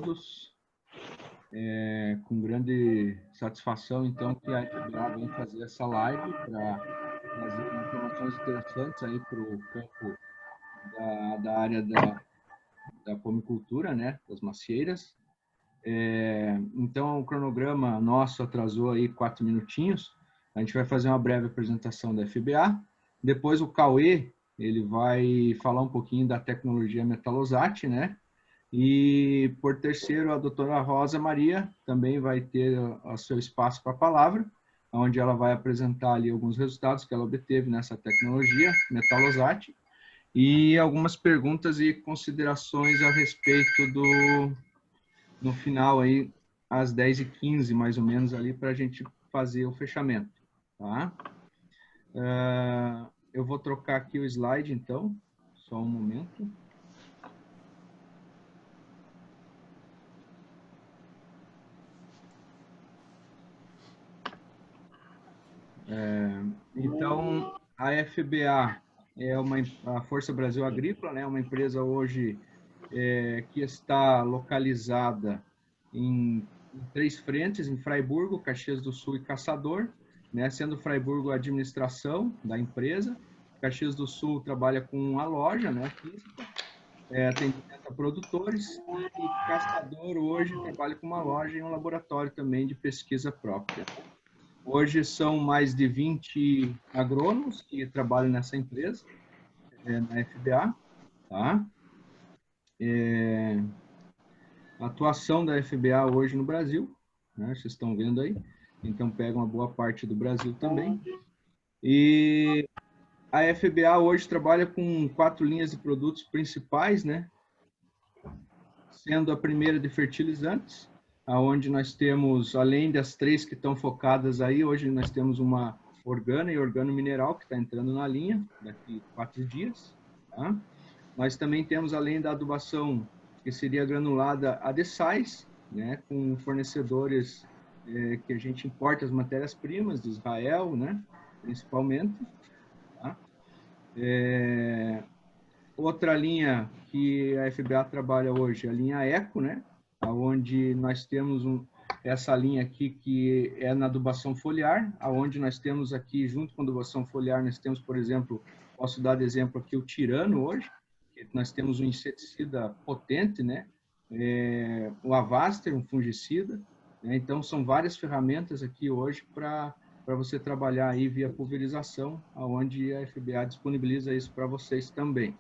todos. Com grande satisfação, então, que a FBA vem fazer essa live para trazer informações interessantes aí para o campo da área da pomicultura, né, das macieiras. Então, o cronograma nosso atrasou aí 4 minutinhos. A gente vai fazer uma breve apresentação da FBA. Depois o Cauê, ele vai falar um pouquinho da tecnologia Metalosat, né? E, por terceiro, a doutora Rosa Maria também vai ter o seu espaço para a palavra, onde ela vai apresentar ali alguns resultados que ela obteve nessa tecnologia Metalosat e algumas perguntas e considerações a respeito no final aí, às 10h15, mais ou menos, ali, para a gente fazer o fechamento, tá? Eu vou trocar aqui o slide, então, só um momento. Então, a FBA é a Força Brasil Agrícola, né? Uma empresa hoje que está localizada em 3 frentes, em Fraiburgo, Caxias do Sul e Caçador, né? Sendo Fraiburgo a administração da empresa, Caxias do Sul trabalha com a loja, né, física, atendimento a produtores, e Caçador hoje trabalha com uma loja e um laboratório também de pesquisa própria. Hoje são mais de 20 agrônomos que trabalham nessa empresa, na FBA, tá? A atuação da FBA hoje no Brasil, né? Vocês estão vendo aí, então pega uma boa parte do Brasil também. E a FBA hoje trabalha com 4 linhas de produtos principais, né? Sendo a primeira de fertilizantes, aonde nós temos, além das 3 que estão focadas aí, hoje nós temos uma organo e organo mineral que está entrando na linha daqui 4 dias. Tá? Nós também temos, além da adubação, que seria granulada, a de sais, né, com fornecedores que a gente importa as matérias-primas de Israel, né, principalmente. Tá? Outra linha que a FBA trabalha hoje, a linha Eco, né? Onde nós temos essa linha aqui que é na adubação foliar, onde nós temos aqui, junto com a adubação foliar, nós temos, por exemplo, posso dar de exemplo aqui o Tirano hoje, que nós temos um inseticida potente, né? O Avaster, um fungicida, né? Então, são várias ferramentas aqui hoje para você trabalhar aí via pulverização, onde a FBA disponibiliza isso para vocês também.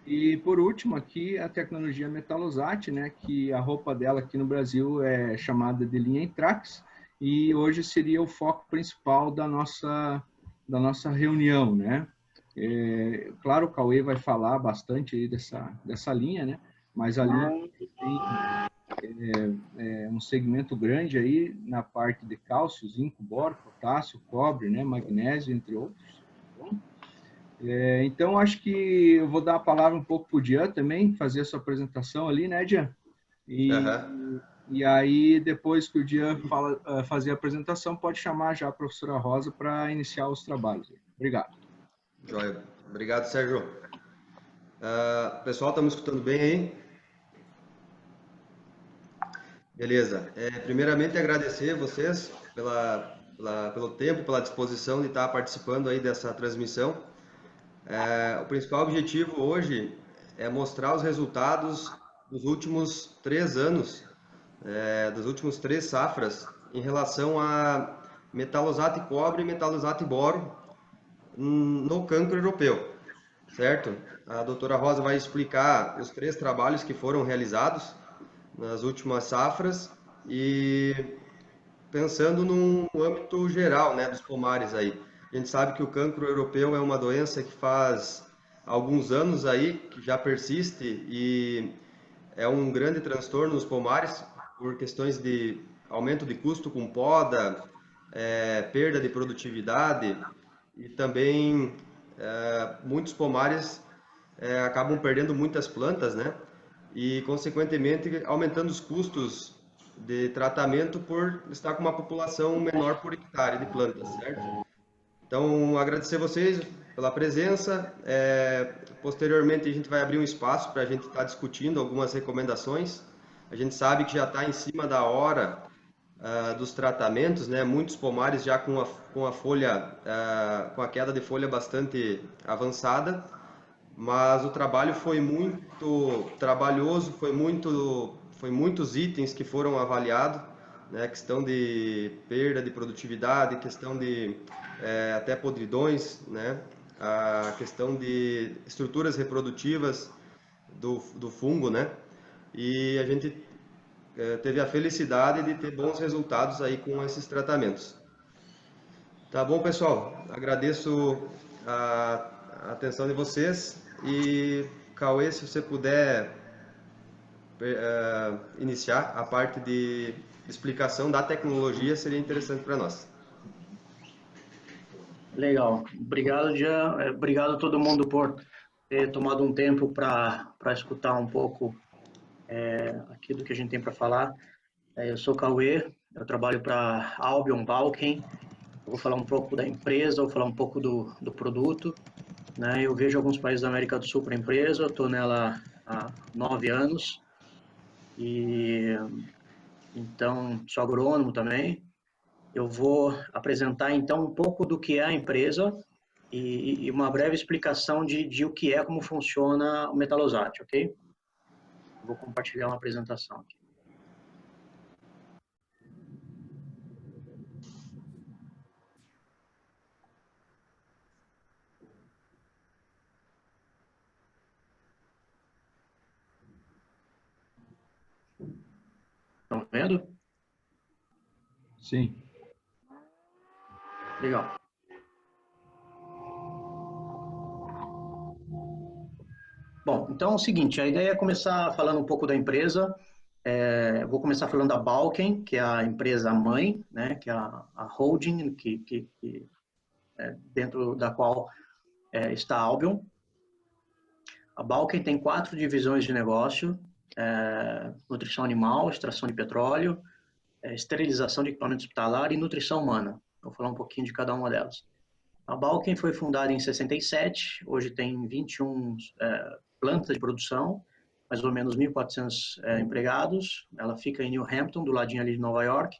E, por último, aqui a tecnologia Metalosat, né, que a roupa dela aqui no Brasil é chamada de linha Intrax, e hoje seria o foco principal da nossa reunião, né? Claro, o Cauê vai falar bastante aí dessa linha, né? Mas a linha tem um segmento grande aí na parte de cálcio, zinco, boro, potássio, cobre, né, magnésio, entre outros. Então, acho que eu vou dar a palavra um pouco para o Dian também, fazer a sua apresentação ali, né, Dian? E aí, depois que o Dian fazer a apresentação, pode chamar já a professora Rosa para iniciar os trabalhos. Obrigado. Joia. Obrigado, Sérgio. Pessoal, estamos escutando bem aí? Beleza. Primeiramente, agradecer vocês pelo tempo, pela disposição de estar participando aí dessa transmissão. O principal objetivo hoje é mostrar os resultados dos últimos 3 anos, das últimas 3 safras, em relação a Metalosat cobre e Metalosat boro no cancro europeu, certo? A doutora Rosa vai explicar os 3 trabalhos que foram realizados nas últimas safras e pensando no âmbito geral, né, dos pomares aí. A gente sabe que o cancro europeu é uma doença que faz alguns anos aí, que já persiste e é um grande transtorno nos pomares por questões de aumento de custo com poda, perda de produtividade e também muitos pomares acabam perdendo muitas plantas, né? E, consequentemente, aumentando os custos de tratamento por estar com uma população menor por hectare de plantas, certo? Então, agradecer vocês pela presença. Posteriormente, a gente vai abrir um espaço para a gente estar discutindo algumas recomendações A gente sabe que já está em cima da hora dos tratamentos, né? Muitos pomares já com a folha, com a queda de folha bastante avançada, mas o trabalho foi muito trabalhoso, foi muitos itens que foram avaliados, né? Questão de perda de produtividade, questão de até podridões, né? A questão de estruturas reprodutivas do fungo, né? E a gente teve a felicidade de ter bons resultados aí com esses tratamentos. Tá bom, pessoal? Agradeço a atenção de vocês e, Cauê, se você puder iniciar a parte de explicação da tecnologia, seria interessante para nós. Legal. Obrigado, Jean. Obrigado a todo mundo por ter tomado um tempo para escutar um pouco aqui do que a gente tem para falar. Eu sou Cauê, eu trabalho para Albion Balken. Eu vou falar um pouco da empresa, vou falar um pouco do produto. Né? Eu vejo alguns países da América do Sul para a empresa, eu estou nela há 9 anos. E então, sou agrônomo também. Eu vou apresentar, então, um pouco do que é a empresa e uma breve explicação de o que é, como funciona o Metalosat, ok? Vou compartilhar uma apresentação aqui. Estão vendo? Sim. Legal. Bom, então é o seguinte, a ideia é começar falando um pouco da empresa. Eu vou começar falando da Balken, que é a empresa mãe, né, que é a holding, dentro da qual está a Albion. A Balken tem 4 divisões de negócio: nutrição animal, extração de petróleo, esterilização de equipamento hospitalar e nutrição humana. Vou falar um pouquinho de cada uma delas. A Balken foi fundada em 67, hoje tem 21 plantas de produção, mais ou menos 1.400 empregados. Ela fica em New Hampton, do ladinho ali de Nova York.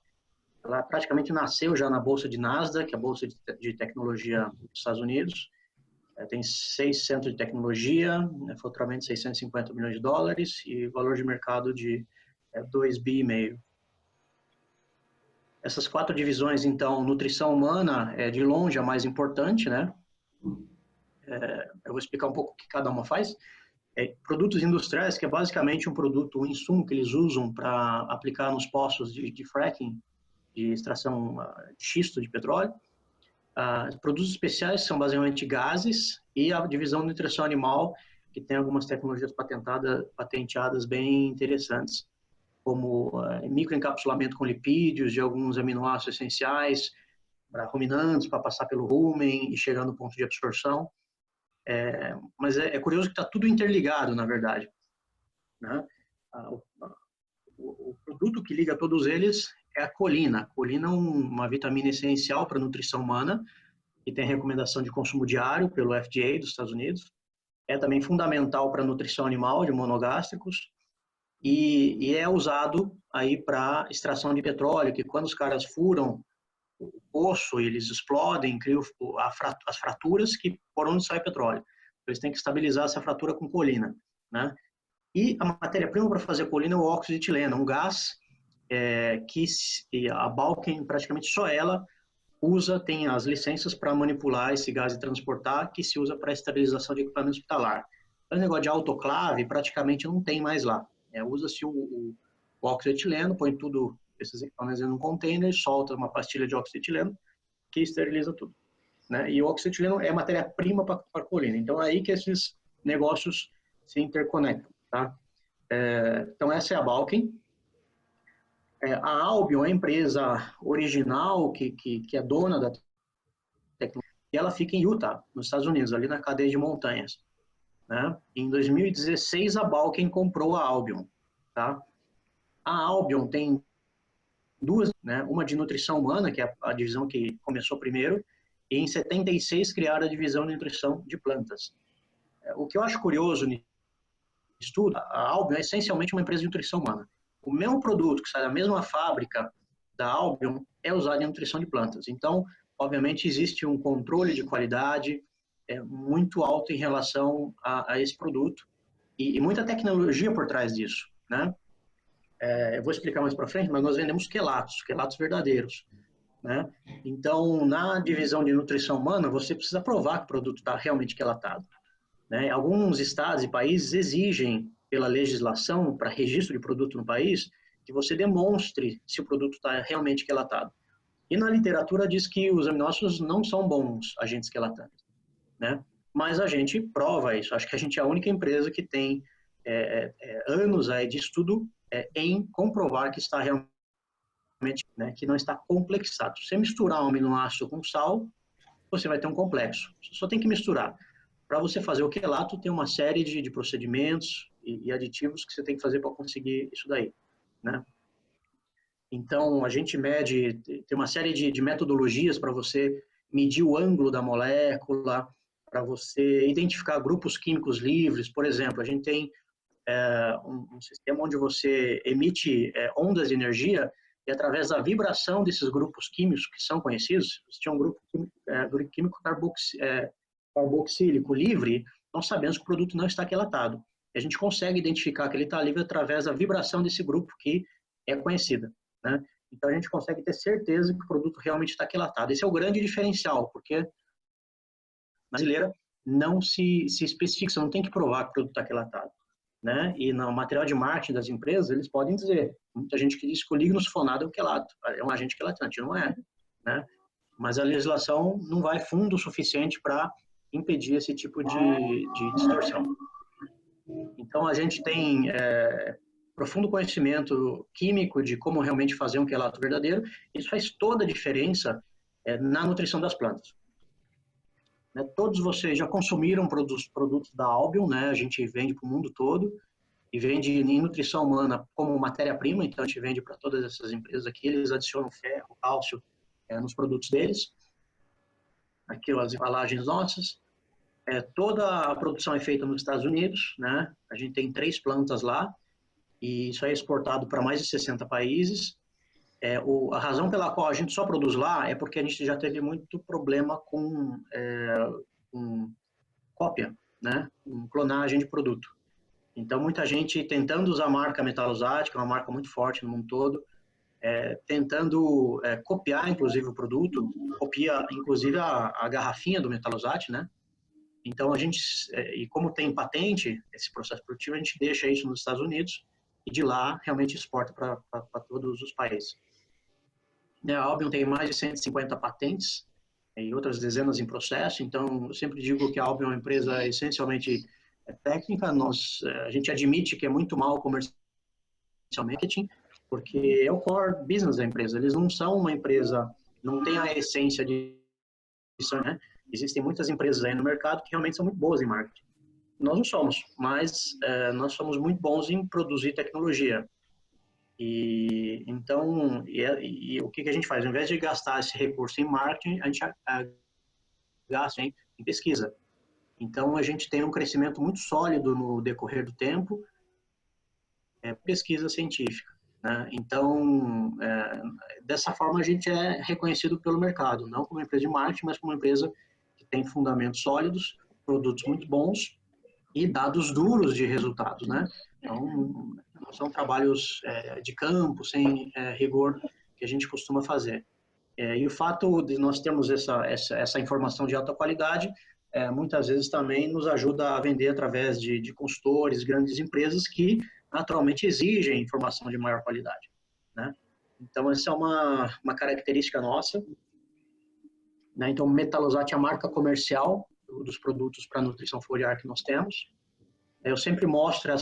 Ela praticamente nasceu já na bolsa de Nasdaq, a bolsa de tecnologia dos Estados Unidos. Tem 6 centros de tecnologia, faturamento de 650 milhões de dólares e valor de mercado de 2,5 bi. Essas 4 divisões, então, nutrição humana é de longe a mais importante, né? Eu vou explicar um pouco o que cada uma faz. Produtos industriais, que é basicamente um produto, um insumo que eles usam para aplicar nos poços de fracking, de extração de xisto de petróleo. Produtos especiais são basicamente gases e a divisão de nutrição animal, que tem algumas tecnologias patenteadas bem interessantes, como microencapsulamento com lipídios de alguns aminoácidos essenciais para ruminantes, para passar pelo rumen e chegar no ponto de absorção. Mas é curioso que está tudo interligado, na verdade. Né? O produto que liga todos eles é a colina. A colina é uma vitamina essencial para a nutrição humana e tem recomendação de consumo diário pelo FDA dos Estados Unidos. É também fundamental para a nutrição animal de monogástricos e é usado aí para extração de petróleo, que quando os caras furam o poço, eles explodem, criam as fraturas que por onde sai petróleo. Eles têm que estabilizar essa fratura com colina, né? E a matéria-prima para fazer colina é o óxido de etileno, um gás que a Balken, praticamente só ela, tem as licenças para manipular esse gás e transportar, que se usa para esterilização de equipamento hospitalar. Então, o negócio de autoclave praticamente não tem mais lá. Usa-se o óxido de etileno, põe tudo, esses equipamentos em um container, solta uma pastilha de óxido de etileno, que esteriliza tudo. Né? E o óxido de etileno é matéria-prima para a colina. Então, é aí que esses negócios se interconectam. Tá? Então, essa é a Balken. A Albion é a empresa original que é dona da tecnologia, e ela fica em Utah, nos Estados Unidos, ali na cadeia de montanhas. Né? Em 2016, a Balken comprou a Albion. Tá? A Albion tem 2, né? Uma de nutrição humana, que é a divisão que começou primeiro, e em 76 criaram a divisão de nutrição de plantas. O que eu acho curioso nisso tudo, a Albion é essencialmente uma empresa de nutrição humana. o mesmo produto que sai da mesma fábrica da Albion é usado em nutrição de plantas. Então, obviamente, existe um controle de qualidade muito alto em relação a esse produto e muita tecnologia por trás disso, né? Eu vou explicar mais para frente, mas nós vendemos quelatos verdadeiros, né? Então, na divisão de nutrição humana, você precisa provar que o produto está realmente quelatado, né? Alguns estados e países exigem, pela legislação, para registro de produto no país, que você demonstre se o produto está realmente quelatado. E na literatura diz que os aminoácidos não são bons agentes quelatantes, né? Mas a gente prova isso. Acho que a gente é a única empresa que tem anos aí de estudo em comprovar que está realmente, né, que não está complexado. Se você misturar um aminoácido com sal, você vai ter um complexo. Você só tem que misturar. Para você fazer o quelato, tem uma série de procedimentos e aditivos que você tem que fazer para conseguir isso daí, né? Então, a gente mede, tem uma série de metodologias para você medir o ângulo da molécula, para você identificar grupos químicos livres. Por exemplo, a gente tem um sistema onde você emite ondas de energia e através da vibração desses grupos químicos que são conhecidos, se tinha um grupo químico carboxílico livre, nós sabemos que o produto não está quelatado. A gente consegue identificar que ele está livre através da vibração desse grupo que é conhecida, né? Então, a gente consegue ter certeza que o produto realmente está quelatado. Esse é o grande diferencial, porque na brasileira não se especifica, você não tem que provar que o produto está quelatado, né? E no material de marketing das empresas, eles podem dizer, muita gente que diz que o lignosfonado é um quelato, é um agente quelatante, não é, né? Mas a legislação não vai fundo o suficiente para impedir esse tipo de distorção. Então, a gente tem profundo conhecimento químico de como realmente fazer um quelato verdadeiro. Isso faz toda a diferença na nutrição das plantas. Né? Todos vocês já consumiram produtos da Albion, né? A gente vende para o mundo todo e vende em nutrição humana como matéria-prima, então a gente vende para todas essas empresas aqui, eles adicionam ferro, cálcio nos produtos deles. Aqui as embalagens nossas. Toda a produção é feita nos Estados Unidos, né? A gente tem 3 plantas lá e isso é exportado para mais de 60 países. A razão pela qual a gente só produz lá é porque a gente já teve muito problema com cópia, né? Com clonagem de produto. Então, muita gente tentando usar a marca Metalosat, que é uma marca muito forte no mundo todo, tentando copiar, inclusive, o produto, copia, inclusive, a garrafinha do Metalosat, né? Então, a gente, e como tem patente, esse processo produtivo, a gente deixa isso nos Estados Unidos e de lá realmente exporta para todos os países. A Albion tem mais de 150 patentes e outras dezenas em processo, então eu sempre digo que a Albion é uma empresa essencialmente técnica, a gente admite que é muito mal comercial marketing, porque é o core business da empresa, eles não são uma empresa, não tem a essência de isso, né? Existem muitas empresas aí no mercado que realmente são muito boas em marketing. Nós não somos, mas nós somos muito bons em produzir tecnologia. E então, o que a gente faz? Ao invés de gastar esse recurso em marketing, a gente gasta em pesquisa. Então, a gente tem um crescimento muito sólido no decorrer do tempo, pesquisa científica, né? Então, dessa forma, a gente é reconhecido pelo mercado, não como uma empresa de marketing, mas como uma empresa que tem fundamentos sólidos, produtos muito bons e dados duros de resultados, né? Então, não são trabalhos de campo, sem rigor, que a gente costuma fazer. E o fato de nós termos essa informação de alta qualidade, muitas vezes também nos ajuda a vender através de consultores, grandes empresas que naturalmente exigem informação de maior qualidade, né? Então, essa é uma característica nossa, né? Então, Metalosat é a marca comercial dos produtos para nutrição foliar que nós temos. Eu sempre mostro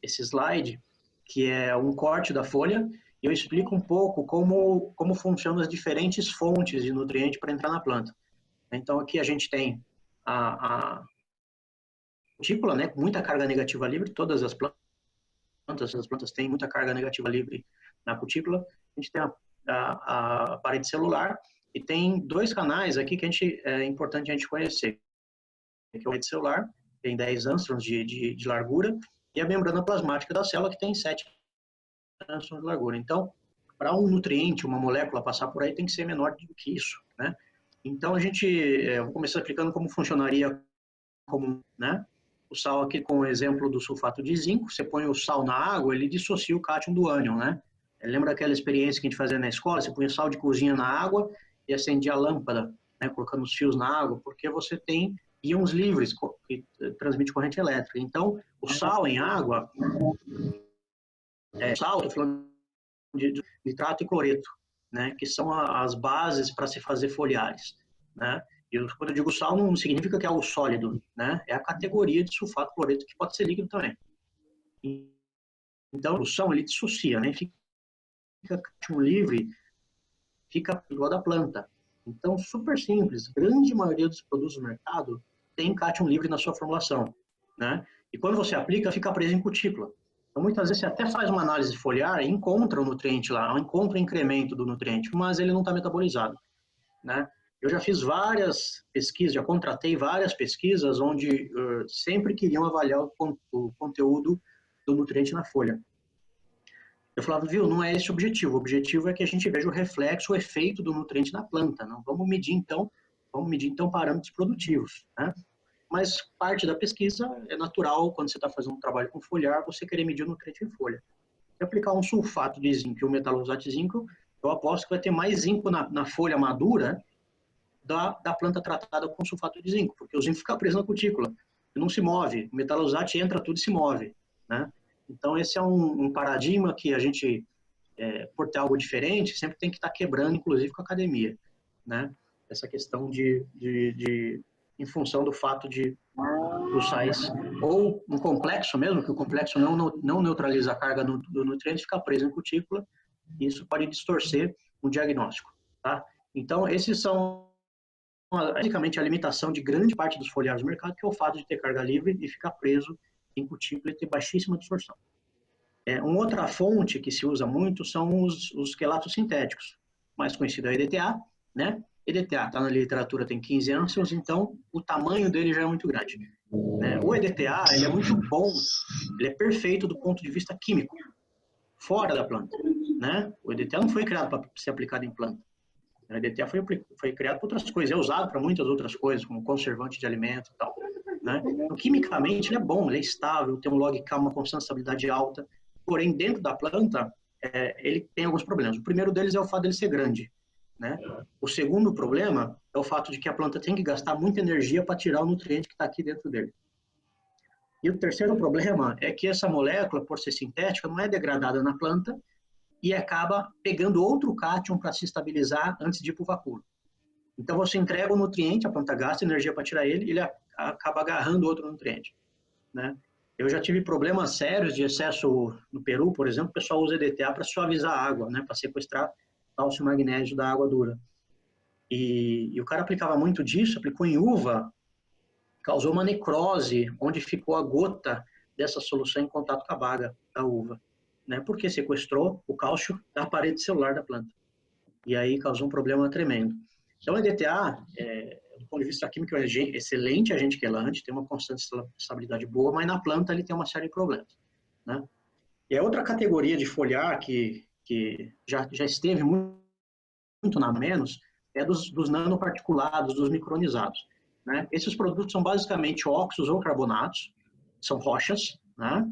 esse slide, que é um corte da folha, e eu explico um pouco como funcionam as diferentes fontes de nutriente para entrar na planta. Então, aqui a gente tem a cutícula, né, com muita carga negativa livre, todas as plantas têm muita carga negativa livre na cutícula. A gente tem a parede celular e tem 2 canais aqui que é importante a gente conhecer, que é a parede celular, tem 10 angstroms de largura, e a membrana plasmática da célula, que tem 7 extensão de largura. Então, para um nutriente, uma molécula passar por aí, tem que ser menor do que isso, né? Então, vou começar explicando como funcionaria né? O sal aqui com o exemplo do sulfato de zinco, você põe o sal na água, ele dissocia o cátion do ânion, né? Lembra aquela experiência que a gente fazia na escola? Você põe sal de cozinha na água e acendia a lâmpada, né? Colocando os fios na água, porque você tem íons livres que transmite corrente elétrica. Então, o sal em água, sal, estou falando de nitrato e cloreto, né? Que são as bases para se fazer foliares, né? E quando eu digo sal, não significa que é algo sólido, né? É a categoria de sulfato cloreto, que pode ser líquido também. Então, a solução, ele dissocia, né? Fica cátion livre, fica igual da planta. Então, super simples. A grande maioria dos produtos do mercado tem cátion livre na sua formulação, né? E quando você aplica, fica preso em cutícula. Então, muitas vezes, você até faz uma análise foliar e encontra o nutriente lá, encontra o incremento do nutriente, mas ele não está metabolizado, né? Eu já fiz várias pesquisas, já contratei várias pesquisas onde sempre queriam avaliar o conteúdo do nutriente na folha. Eu falava, viu, não é esse o objetivo. O objetivo é que a gente veja o reflexo, o efeito do nutriente na planta. Não vamos medir então parâmetros produtivos, né? Mas parte da pesquisa é natural, quando você está fazendo um trabalho com foliar, você querer medir o nutriente em folha. Se aplicar um sulfato de zinco e um metalosato de zinco, eu aposto que vai ter mais zinco na folha madura da planta tratada com sulfato de zinco, porque o zinco fica preso na cutícula, não se move, o metalosato entra tudo e se move, né? Então esse é um paradigma que a gente, por ter algo diferente, sempre tem que estar quebrando, inclusive com a academia, né? Essa questão em função do fato de os sais, ou um complexo mesmo, que o complexo não neutraliza a carga do nutriente, fica preso em cutícula, e isso pode distorcer o diagnóstico, tá? Então esses são basicamente a limitação de grande parte dos foliares do mercado, que é o fato de ter carga livre e ficar preso em cutícula e ter baixíssima absorção. Uma outra fonte que se usa muito são os quelatos sintéticos, mais conhecido é o EDTA, né? EDTA está na literatura, tem 15 anos, então o tamanho dele já é muito grande, né? O EDTA, ele é muito bom, ele é perfeito do ponto de vista químico, fora da planta, né? O EDTA não foi criado para ser aplicado em planta. O EDTA foi criado para outras coisas, é usado para muitas outras coisas, como conservante de alimento e tal, né? Então, quimicamente, ele é bom, ele é estável, tem um log-K, uma constância de estabilidade alta, porém, dentro da planta, ele tem alguns problemas. O primeiro deles é o fato dele ser grande, né? O segundo problema é o fato de que a planta tem que gastar muita energia para tirar o nutriente que está aqui dentro dele. E o terceiro problema é que essa molécula, por ser sintética, não é degradada na planta, e acaba pegando outro cátion para se estabilizar antes de ir para o vapor. Então, você entrega o nutriente, a planta gasta energia para tirar ele, ele acaba agarrando outro nutriente, né? Eu já tive problemas sérios de excesso no Peru, por exemplo, o pessoal usa EDTA para suavizar a água, né? Para sequestrar cálcio e magnésio da água dura. E o cara aplicava muito disso, aplicou em uva, causou uma necrose, onde ficou a gota dessa solução em contato com a baga da uva, né? Porque sequestrou o cálcio da parede celular da planta. E aí causou um problema tremendo. Então, o EDTA, do ponto de vista químico, é excelente agente quelante, tem uma constante estabilidade boa, mas na planta ele tem uma série de problemas, né? E a outra categoria de foliar que já esteve muito na menos é dos nanoparticulados, dos micronizados, né? Esses produtos são basicamente óxidos ou carbonatos, são rochas, né?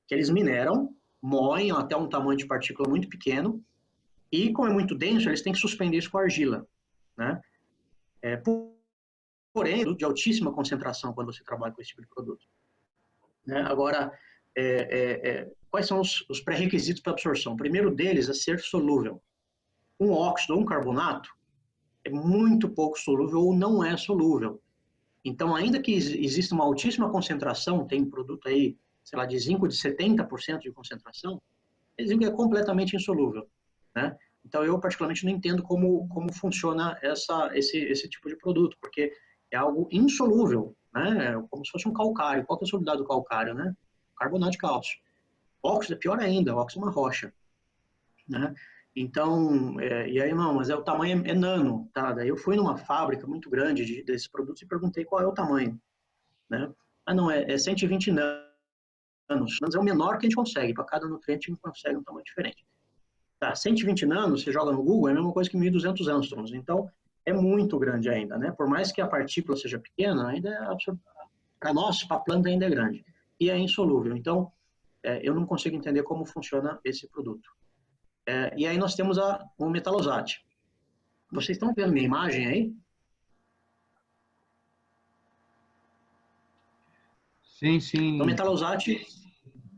Que eles mineram, moem até um tamanho de partícula muito pequeno, e como é muito denso, eles têm que suspender isso com argila, né? Porém, de altíssima concentração quando você trabalha com esse tipo de produto, né? Agora, quais são os pré-requisitos para absorção? O primeiro deles é ser solúvel. Um óxido ou um carbonato é muito pouco solúvel ou não é solúvel. Então, ainda que exista uma altíssima concentração, tem produto aí, sei lá, de zinco de 70% de concentração, zinco é completamente insolúvel, né? Então, eu particularmente não entendo como funciona esse tipo de produto, porque é algo insolúvel, né? É como se fosse um calcário. Qual que é a solubilidade do calcário, né? Carbonato de cálcio. Óxido é pior ainda, óxido é uma rocha, né? Então, e aí não, mas o tamanho é nano, tá? Daí eu fui numa fábrica muito grande desses produtos e perguntei qual é o tamanho, né? Ah, não, é 120 nano. nanos. É o menor que a gente consegue. Para cada nutriente, a gente consegue um tamanho diferente. Tá, 120 nanos, você joga no Google, é a mesma coisa que 1.200 angstroms. Então, é muito grande ainda, né? Por mais que a partícula seja pequena, ainda é para nós, para a planta, ainda é grande. E é insolúvel. Então, eu não consigo entender como funciona esse produto. E aí nós temos o metalosate. Vocês estão vendo minha imagem aí? Sim, sim. Então, metalosate...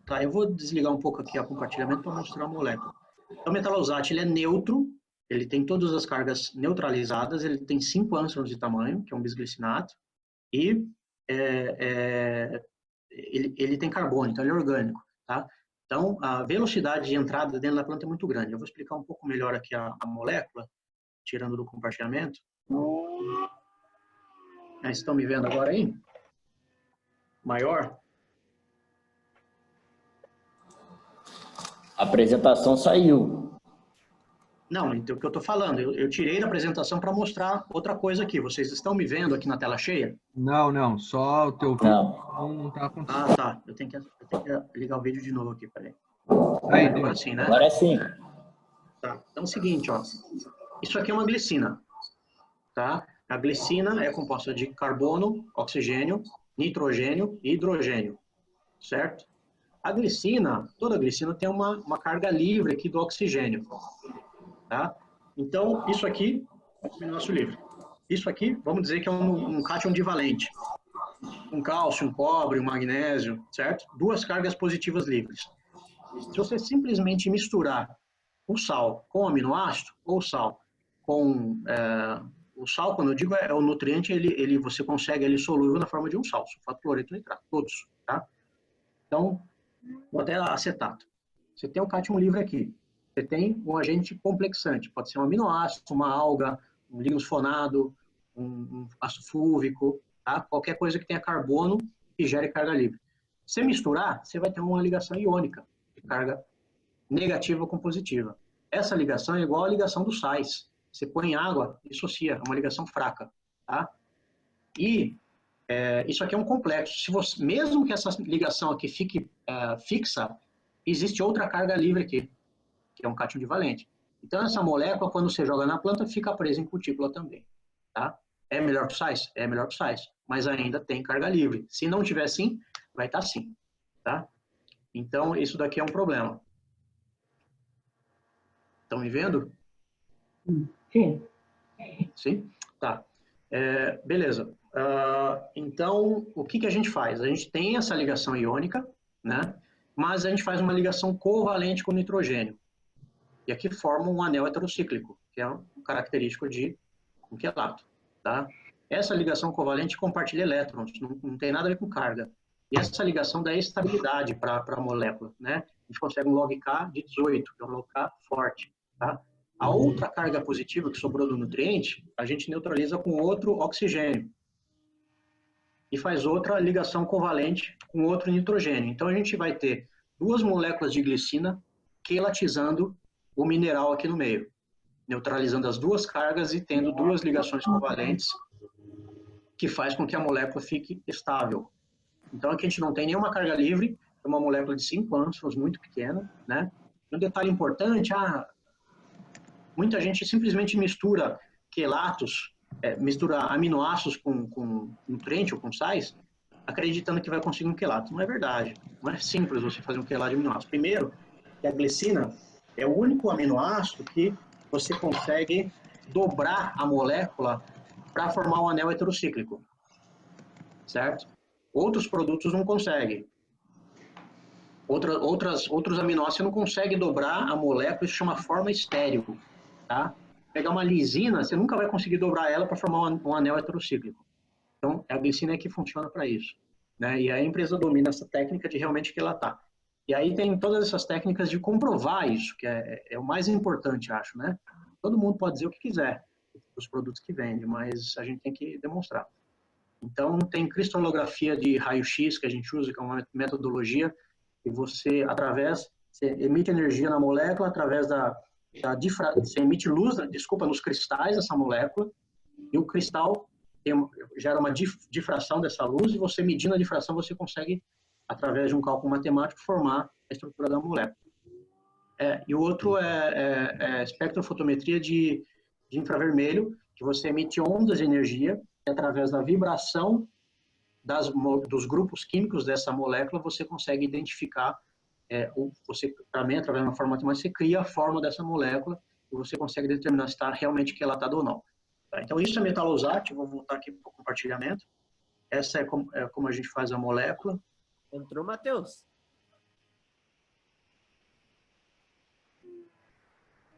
Tá, eu vou desligar um pouco aqui o compartilhamento para mostrar a molécula. Então, o metalosate, ele é neutro, ele tem todas as cargas neutralizadas, ele tem 5 angstroms de tamanho, que é um bisglicinato, e ele tem carbono, então ele é orgânico, tá? Então, a velocidade de entrada dentro da planta é muito grande. Eu vou explicar um pouco melhor aqui a molécula, tirando do compartilhamento. Vocês estão me vendo agora aí? Maior? A apresentação saiu. Não, então o que eu estou falando, eu tirei da apresentação para mostrar outra coisa aqui. Vocês estão me vendo aqui na tela cheia? Não, só o teu vídeo não está acontecendo. Ah, tá. Eu tenho que ligar o vídeo de novo aqui, peraí. Aí, Agora sim, né? Agora sim. Tá. Então é o seguinte, ó. Isso aqui é uma glicina, tá? A glicina é composta de carbono, oxigênio, nitrogênio e hidrogênio, certo? A glicina, toda glicina tem uma carga livre aqui do oxigênio, tá? Então, isso aqui é um aminoácido livre. Isso aqui, vamos dizer que é um cátion divalente. Um cálcio, um cobre, um magnésio, certo? 2 cargas positivas livres. Se você simplesmente misturar o sal com o aminoácido, ou sal com... o sal, quando eu digo é o nutriente, você consegue ele solúvel na forma de um sal, sulfato, cloreto, nitrato, todos, tá? Então, vou até acetato. Você tem o cátion livre aqui. Você tem um agente complexante, pode ser um aminoácido, uma alga, um lignosfonado, um ácido fúlvico, tá? Qualquer coisa que tenha carbono e gere carga livre. Se misturar, você vai ter uma ligação iônica, de carga negativa com positiva. Essa ligação é igual à ligação dos sais. Você põe água, dissocia, é uma ligação fraca, tá? E isso aqui é um complexo. Se você, mesmo que essa ligação aqui fique fixa, existe outra carga livre aqui, que é um cátion divalente. Então, essa molécula, quando você joga na planta, fica presa em cutícula também, tá? É melhor que os sais? É melhor que os sais, mas ainda tem carga livre. Se não tiver assim, vai estar assim, tá? Então, isso daqui é um problema. Estão me vendo? Sim. Sim? Tá. Beleza. Então, o que a gente faz? A gente tem essa ligação iônica, né? Mas a gente faz uma ligação covalente com nitrogênio. E aqui forma um anel heterocíclico, que é um característico de um quelato, tá? Essa ligação covalente compartilha elétrons, não tem nada a ver com carga. E essa ligação dá estabilidade para a molécula, né? A gente consegue um log K de 18, que é um log K forte, tá? A outra carga positiva que sobrou do nutriente, a gente neutraliza com outro oxigênio. E faz outra ligação covalente com outro nitrogênio. Então, a gente vai ter 2 moléculas de glicina quelatizando o mineral aqui no meio, neutralizando as 2 cargas e tendo 2 ligações covalentes que faz com que a molécula fique estável. Então, aqui a gente não tem nenhuma carga livre, é uma molécula de 5 angstroms, muito pequena, né? Um detalhe importante, muita gente simplesmente mistura quelatos, mistura aminoácidos com nutriente ou com sais, acreditando que vai conseguir um quelato. Não é verdade. Não é simples você fazer um quelato de aminoácidos. Primeiro, que a glicina é o único aminoácido que você consegue dobrar a molécula para formar um anel heterocíclico, certo? Outros produtos não conseguem. Outros aminoácidos não conseguem dobrar a molécula, isso chama forma estéril, tá? Pegar uma lisina, você nunca vai conseguir dobrar ela para formar um anel heterocíclico. Então, a glicina é que funciona para isso, né? E a empresa domina essa técnica de realmente quelatar. E aí tem todas essas técnicas de comprovar isso, que é o mais importante, acho, né? Todo mundo pode dizer o que quiser dos produtos que vende, mas a gente tem que demonstrar. Então, tem cristalografia de raio-x que a gente usa, que é uma metodologia que você emite energia na molécula através você emite luz, desculpa, nos cristais dessa molécula, e o cristal gera uma difração dessa luz, e você medindo a difração, você consegue através de um cálculo matemático, formar a estrutura da molécula. E o outro é espectrofotometria de infravermelho, que você emite ondas de energia, e através da vibração dos grupos químicos dessa molécula, você consegue identificar, você também, através de uma forma matemática, você cria a forma dessa molécula, e você consegue determinar se está realmente quelatada ou não. Tá? Então, isso é metalosat, vou voltar aqui para o compartilhamento. Essa é como a gente faz a molécula. Entrou, Matheus.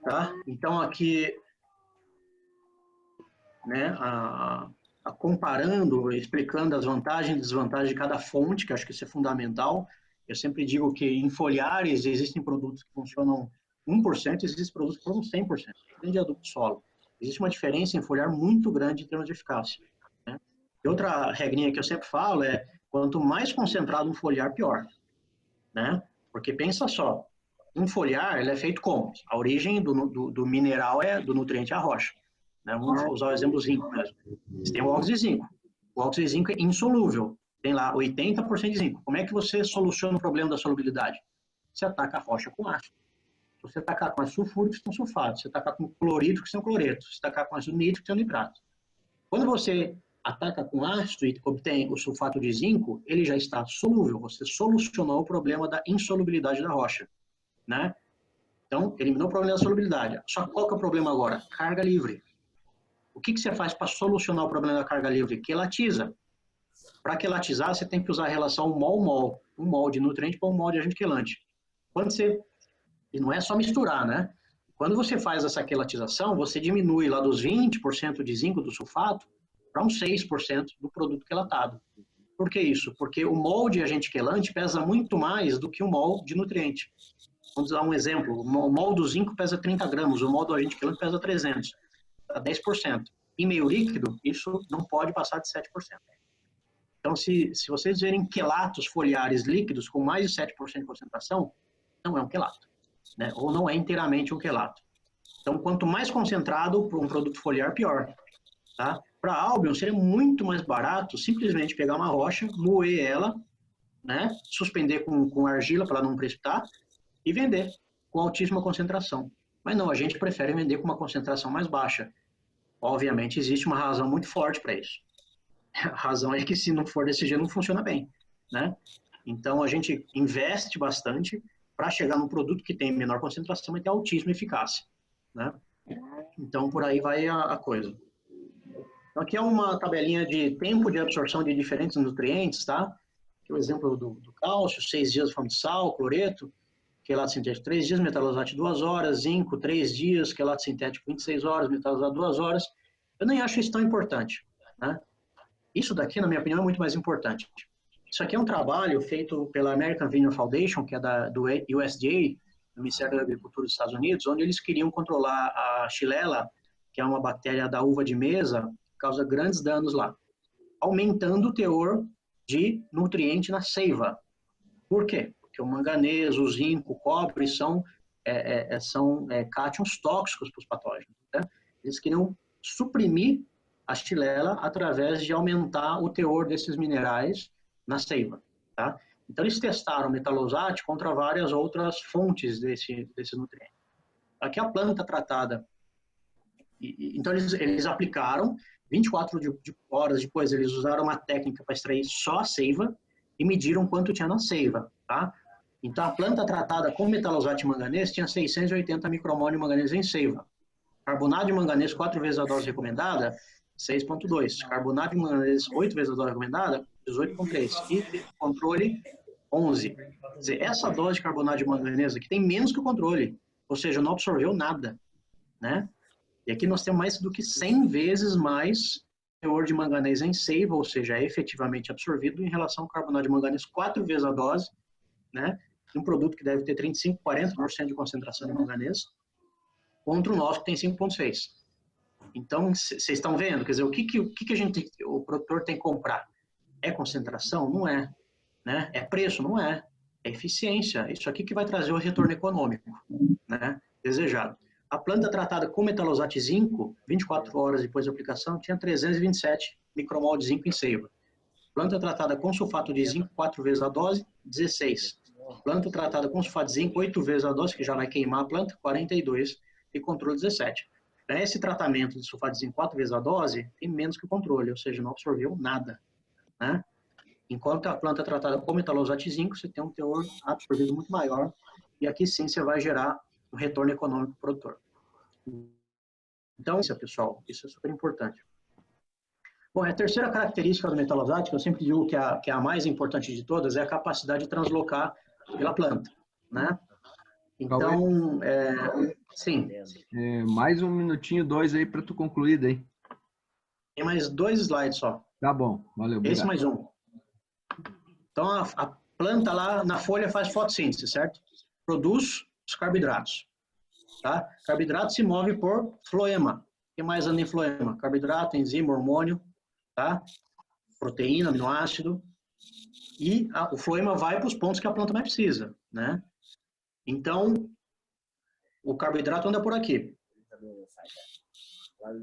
Tá? Então, aqui, né, comparando, explicando as vantagens e desvantagens de cada fonte, que acho que isso é fundamental. Eu sempre digo que em foliares existem produtos que funcionam 1%, existem produtos que funcionam 100%, dentro de adubo de solo. Existe uma diferença em foliar muito grande em termos de eficácia. Né? E outra regrinha que eu sempre falo é, quanto mais concentrado um foliar, pior. Né? Porque pensa só, um foliar ele é feito como? A origem do mineral do nutriente é a rocha. Né? Vamos usar o exemplo do zinco mesmo. Você tem o óxido de zinco. O óxido de zinco é insolúvel. Tem lá 80% de zinco. Como é que você soluciona o problema da solubilidade? Você ataca a rocha com ácido. Se você atacar com ácido sulfúrico, são sulfatos. Se você atacar com clorídrico, são cloretos. Se você atacar com ácido nítrico, são nitratos. Quando você ataca com ácido e obtém o sulfato de zinco, ele já está solúvel. Você solucionou o problema da insolubilidade da rocha. Né? Então, eliminou o problema da solubilidade. Só qual que é o problema agora? Carga livre. O que você faz para solucionar o problema da carga livre? Quelatiza. Para quelatizar, você tem que usar a relação mol-mol. Um mol de nutriente para um mol de agente quelante. E não é só misturar, né? Quando você faz essa quelatização, você diminui lá dos 20% de zinco do sulfato para uns 6% do produto quelatado. Por que isso? Porque o mol de agente quelante pesa muito mais do que o mol de nutriente. Vamos dar um exemplo. O mol do zinco pesa 30 gramas, o mol do agente quelante pesa 300. Dá 10%. Em meio líquido, isso não pode passar de 7%. Então, se vocês verem quelatos foliares líquidos com mais de 7% de concentração, não é um quelato. Né? Ou não é inteiramente um quelato. Então, quanto mais concentrado para um produto foliar, pior. Tá? Para Albion, seria muito mais barato simplesmente pegar uma rocha, moer ela, né? Suspender com argila para ela não precipitar e vender com altíssima concentração. Mas não, a gente prefere vender com uma concentração mais baixa. Obviamente, existe uma razão muito forte para isso. A razão é que se não for desse jeito, não funciona bem. Né? Então, a gente investe bastante para chegar num produto que tem menor concentração e tem altíssima eficácia. Né? Então, por aí vai a coisa. Então, aqui é uma tabelinha de tempo de absorção de diferentes nutrientes, tá? Aqui é o exemplo do cálcio, 6 dias de forma de sal, cloreto, quelato sintético 3 dias, metalosate 2 horas, zinco 3 dias, quelato sintético 26 horas, metalosate 2 horas. Eu nem acho isso tão importante. Né? Isso daqui, na minha opinião, é muito mais importante. Isso aqui é um trabalho feito pela American Vineyard Foundation, que é do USDA, do Ministério da Agricultura dos Estados Unidos, onde eles queriam controlar a Xylella, que é uma bactéria da uva de mesa, que causa grandes danos lá, aumentando o teor de nutriente na seiva. Por quê? Porque o manganês, o zinco, o cobre são cátions tóxicos para os patógenos. Né? Eles queriam suprimir a Xylella através de aumentar o teor desses minerais na seiva. Tá? Então, eles testaram o metalosate contra várias outras fontes desses nutrientes. Aqui a planta tratada. Então, eles aplicaram, 24 horas depois, eles usaram uma técnica para extrair só a seiva e mediram quanto tinha na seiva. Tá? Então, a planta tratada com metalosate e manganês tinha 680 micromol de manganês em seiva. Carbonato de manganês 4 vezes a dose recomendada, 6,2. Carbonato de manganês 8 vezes a dose recomendada, 18,3. E controle, 11. Quer dizer, essa dose de carbonato de manganês aqui tem menos que o controle. Ou seja, não absorveu nada. Né? E aqui nós temos mais do que 100 vezes mais teor de manganês em seiva, ou seja, é efetivamente absorvido em relação ao carbonato de manganês 4 vezes a dose, né? De um produto que deve ter 35, 40% de concentração de manganês, contra o nosso que tem 5,6. Então, vocês estão vendo, quer dizer, o que a gente, o produtor tem que comprar? É concentração? Não é. Né? É preço? Não é. É eficiência. Isso aqui que vai trazer o retorno econômico, né? Desejado. A planta tratada com metalosate zinco, 24 horas depois da aplicação, tinha 327 micromol de zinco em seiva. Planta tratada com sulfato de zinco, 4 vezes a dose, 16. Planta tratada com sulfato de zinco, 8 vezes a dose, que já vai queimar a planta, 42. E controle, 17. Para esse tratamento de sulfato de zinco 4 vezes a dose, tem menos que o controle, ou seja, não absorveu nada, né? Enquanto a planta tratada com metalosate zinco, você tem um teor absorvido muito maior, e aqui sim você vai gerar um retorno econômico para o produtor. Então, isso, pessoal, isso é super importante. Bom, a terceira característica do metalosate, que eu sempre digo que é a mais importante de todas, é a capacidade de translocar pela planta, né? Então, sim. Mais um minutinho, 2 aí para tu concluir daí. Tem mais 2 slides só. Tá bom, valeu, obrigado. Esse mais um. Então, a planta lá na folha faz fotossíntese, certo? Produz os carboidratos. Tá? Carboidrato se move por floema. O que mais anda em floema? Carboidrato, enzima, hormônio, tá? Proteína, aminoácido. E o floema vai para os pontos que a planta mais precisa, né? Então, o carboidrato anda por aqui.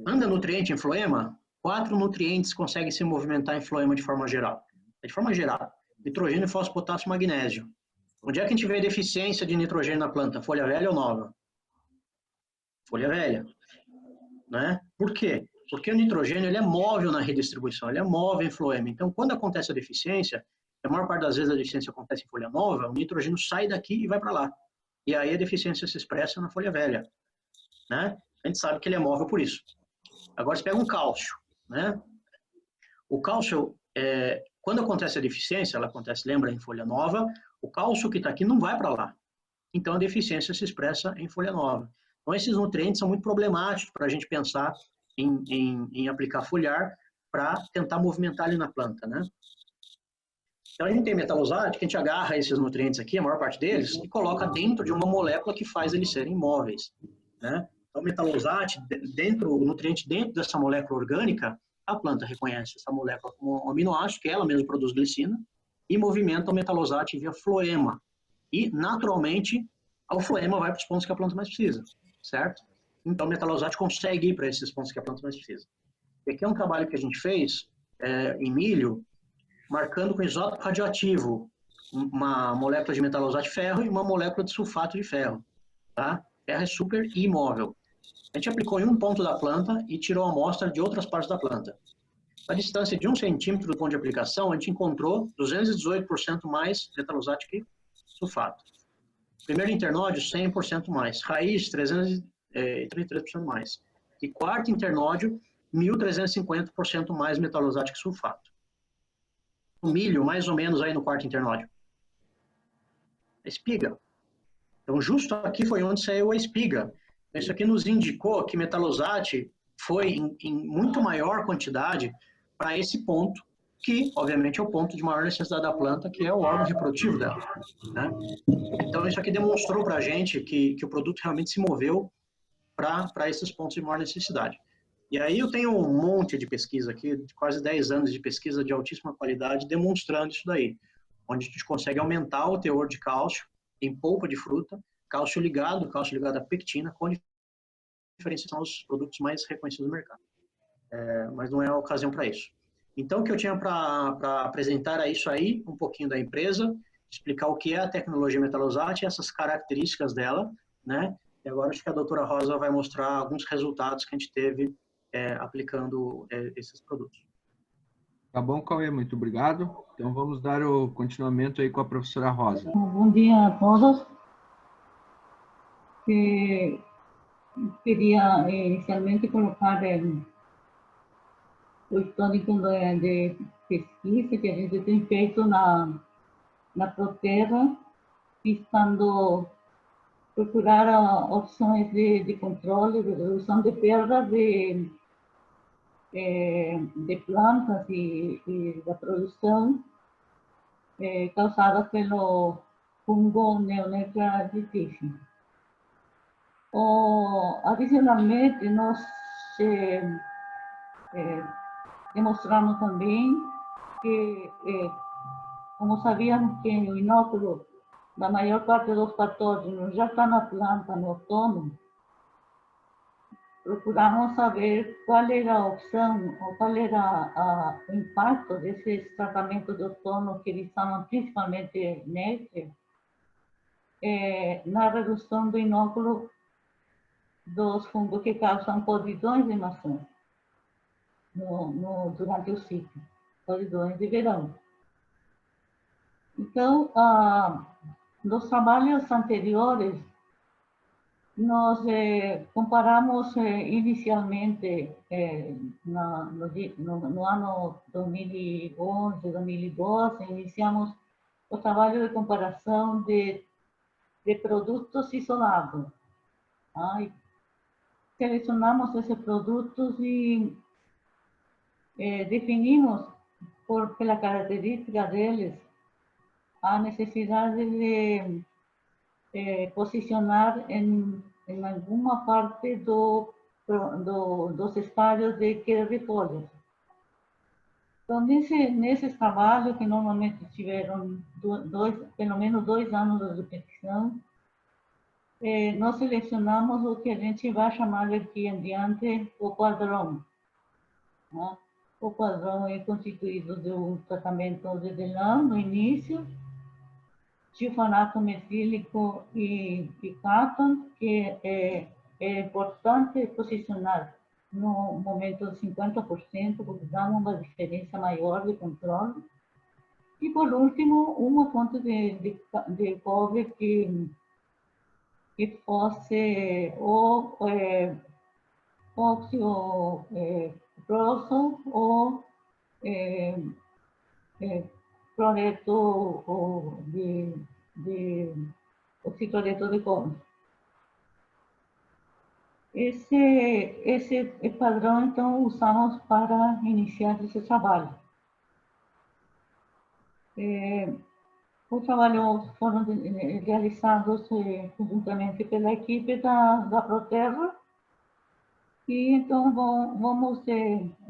Anda nutriente em floema? 4 nutrientes conseguem se movimentar em floema de forma geral. De forma geral. Nitrogênio, fósforo, potássio e magnésio. Onde é que a gente vê deficiência de nitrogênio na planta? Folha velha ou nova? Folha velha. Né? Por quê? Porque o nitrogênio ele é móvel na redistribuição, ele é móvel em floema. Então, quando acontece a deficiência, a maior parte das vezes a deficiência acontece em folha nova, o nitrogênio sai daqui e vai para lá. E aí a deficiência se expressa na folha velha. Né? A gente sabe que ele é móvel por isso. Agora, você pega um cálcio. Né? O cálcio, quando acontece a deficiência, ela acontece, lembra, em folha nova, o cálcio que está aqui não vai para lá. Então, a deficiência se expressa em folha nova. Então, esses nutrientes são muito problemáticos para a gente pensar em aplicar foliar para tentar movimentar ali na planta, né? Então, a gente tem metalosate, que a gente agarra esses nutrientes aqui, a maior parte deles, e coloca dentro de uma molécula que faz eles serem móveis, né? Então, o metalosate, o nutriente dentro dessa molécula orgânica, a planta reconhece essa molécula como um aminoácido, que ela mesma produz glicina, e movimenta o metalosate via floema. E, naturalmente, o floema vai para os pontos que a planta mais precisa, certo? Então, o metalosate consegue ir para esses pontos que a planta mais precisa. E aqui é um trabalho que a gente fez em milho, marcando com isótopo radioativo uma molécula de metalosate ferro e uma molécula de sulfato de ferro. Tá? Ferro é super imóvel. A gente aplicou em um ponto da planta e tirou a amostra de outras partes da planta. A distância de 1 centímetro do ponto de aplicação, a gente encontrou 218% mais metalosate que sulfato. Primeiro internódio, 100% mais. Raiz, 333% mais. E quarto internódio, 1.350% mais metalosate que sulfato. O milho, mais ou menos aí no quarto internódio. A espiga. Então, justo aqui foi onde saiu a espiga. Isso aqui nos indicou que metalosate foi em muito maior quantidade para esse ponto, que, obviamente, é o ponto de maior necessidade da planta, que é o órgão reprodutivo dela. Né? Então, isso aqui demonstrou para a gente que o produto realmente se moveu para esses pontos de maior necessidade. E aí eu tenho um monte de pesquisa aqui, de quase 10 anos de pesquisa de altíssima qualidade, demonstrando isso daí, onde a gente consegue aumentar o teor de cálcio em polpa de fruta, cálcio ligado à pectina, com diferença são os produtos mais reconhecidos no mercado. Mas não é a ocasião para isso. Então, o que eu tinha para apresentar é isso aí, um pouquinho da empresa, explicar o que é a tecnologia metalosate, essas características dela, né? E agora acho que a doutora Rosa vai mostrar alguns resultados que a gente teve aplicando esses produtos. Tá bom, Cauê, muito obrigado. Então, vamos dar o continuamento aí com a professora Rosa. Bom dia a todos. Queria inicialmente colocar o histórico de pesquisa que a gente tem feito na Proterra, visando procurar opções de controle, de redução de perdas de plantas e da produção causadas pelo fungo Neonicra artificium. Adicionalmente, nós demonstramos também que, como sabíamos que o inóculo da maior parte dos patógenos já está na planta no outono, procuramos saber qual era a opção, ou qual era o impacto desses tratamentos de outono que eles chamam principalmente NET, na redução do inóculo dos fungos que causam podridões de maçã durante o ciclo, podridões de verão. Então, nos trabalhos anteriores, nós comparamos inicialmente, no ano 2011, 2012, iniciamos o trabalho de comparação de produtos isolados. E selecionamos esses produtos e definimos, pela característica deles, a necessidade de posicionar em alguma parte dos estádios de queda de folhas. Então, nesses trabalhos, que normalmente tiveram pelo menos 2 anos de repetição, nós selecionamos o que a gente vai chamar aqui em diante o padrão. Né? O padrão é constituído de um tratamento de DELAN no início, sulfonato metílico e cáton, que é importante posicionar no momento de 50%, porque dá uma diferença maior de controle. E, por último, uma fonte de cobre que fosse o óxido grosso ou cloreto de oxicloreto de cobre. Esse padrão, então, usamos para iniciar esse trabalho. O trabalho foram realizados conjuntamente pela equipe da Proterra. E então vamos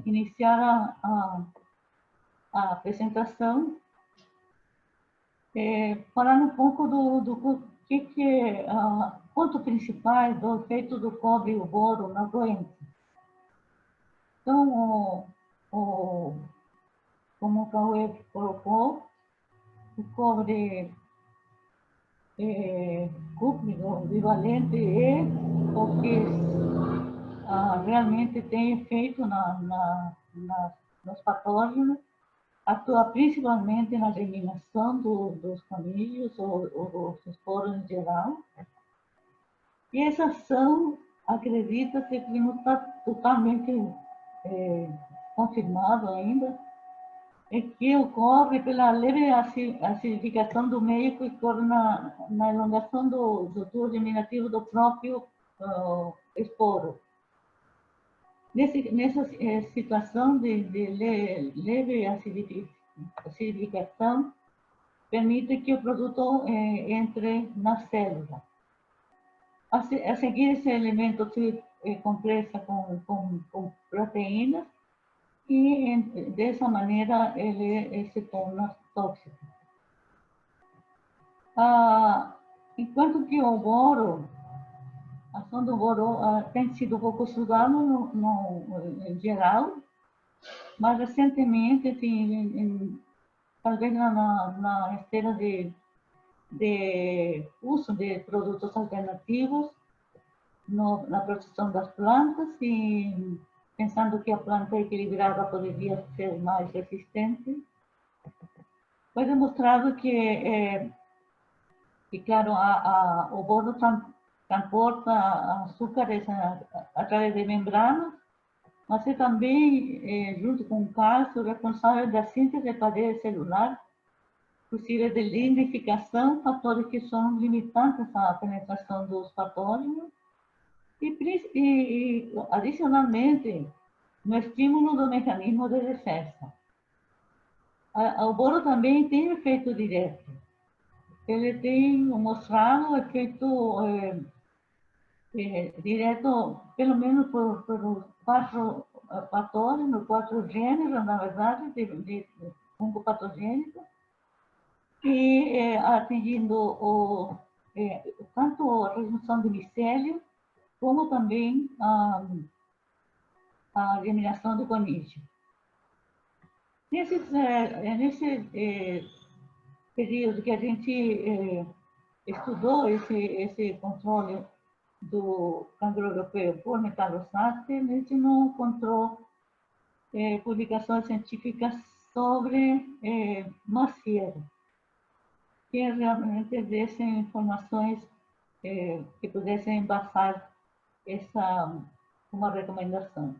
iniciar a apresentação, falando um pouco do que é ponto principal do efeito do cobre e o boro na doença. Então, como o Cauê colocou, o cobre cúprico bivalente é o que realmente tem efeito nos patógenos, atua principalmente na germinação dos camídeos ou dos esporos em geral. E essa ação, acredita-se que não está totalmente confirmado ainda, é que ocorre pela leve acidificação do meio que ocorre na elongação do tubo germinativo do próprio esporo. Nessa situação de leve acidificação, permite que o produto entre na célula. A seguir, esse elemento se compressa com proteínas e, dessa maneira, ele se torna tóxico. Enquanto que o boro, a ação do boro tem sido pouco estudada em geral, mas recentemente, talvez na esteira de uso de produtos alternativos na proteção das plantas, e pensando que a planta equilibrada poderia ser mais resistente, foi demonstrado que claro, o boro transporta açúcares através de membranas, mas é também, junto com o cálcio, responsável da síntese de parede celular, inclusive de lignificação, fatores que são limitantes à penetração dos patógenos, e adicionalmente, no estímulo do mecanismo de defesa. O boro também tem efeito direto. Ele tem mostrado efeito direto, pelo menos por 4 patógenos, 4 gêneros, na verdade, de fungo patogênico, e atingindo tanto a redução de micélio, como também a eliminação do conídeo. Nesse período que a gente estudou esse controle do cancro europeu por metalosato, a gente não encontrou publicações científicas sobre macieira, que realmente dessem informações que pudessem embasar uma recomendação.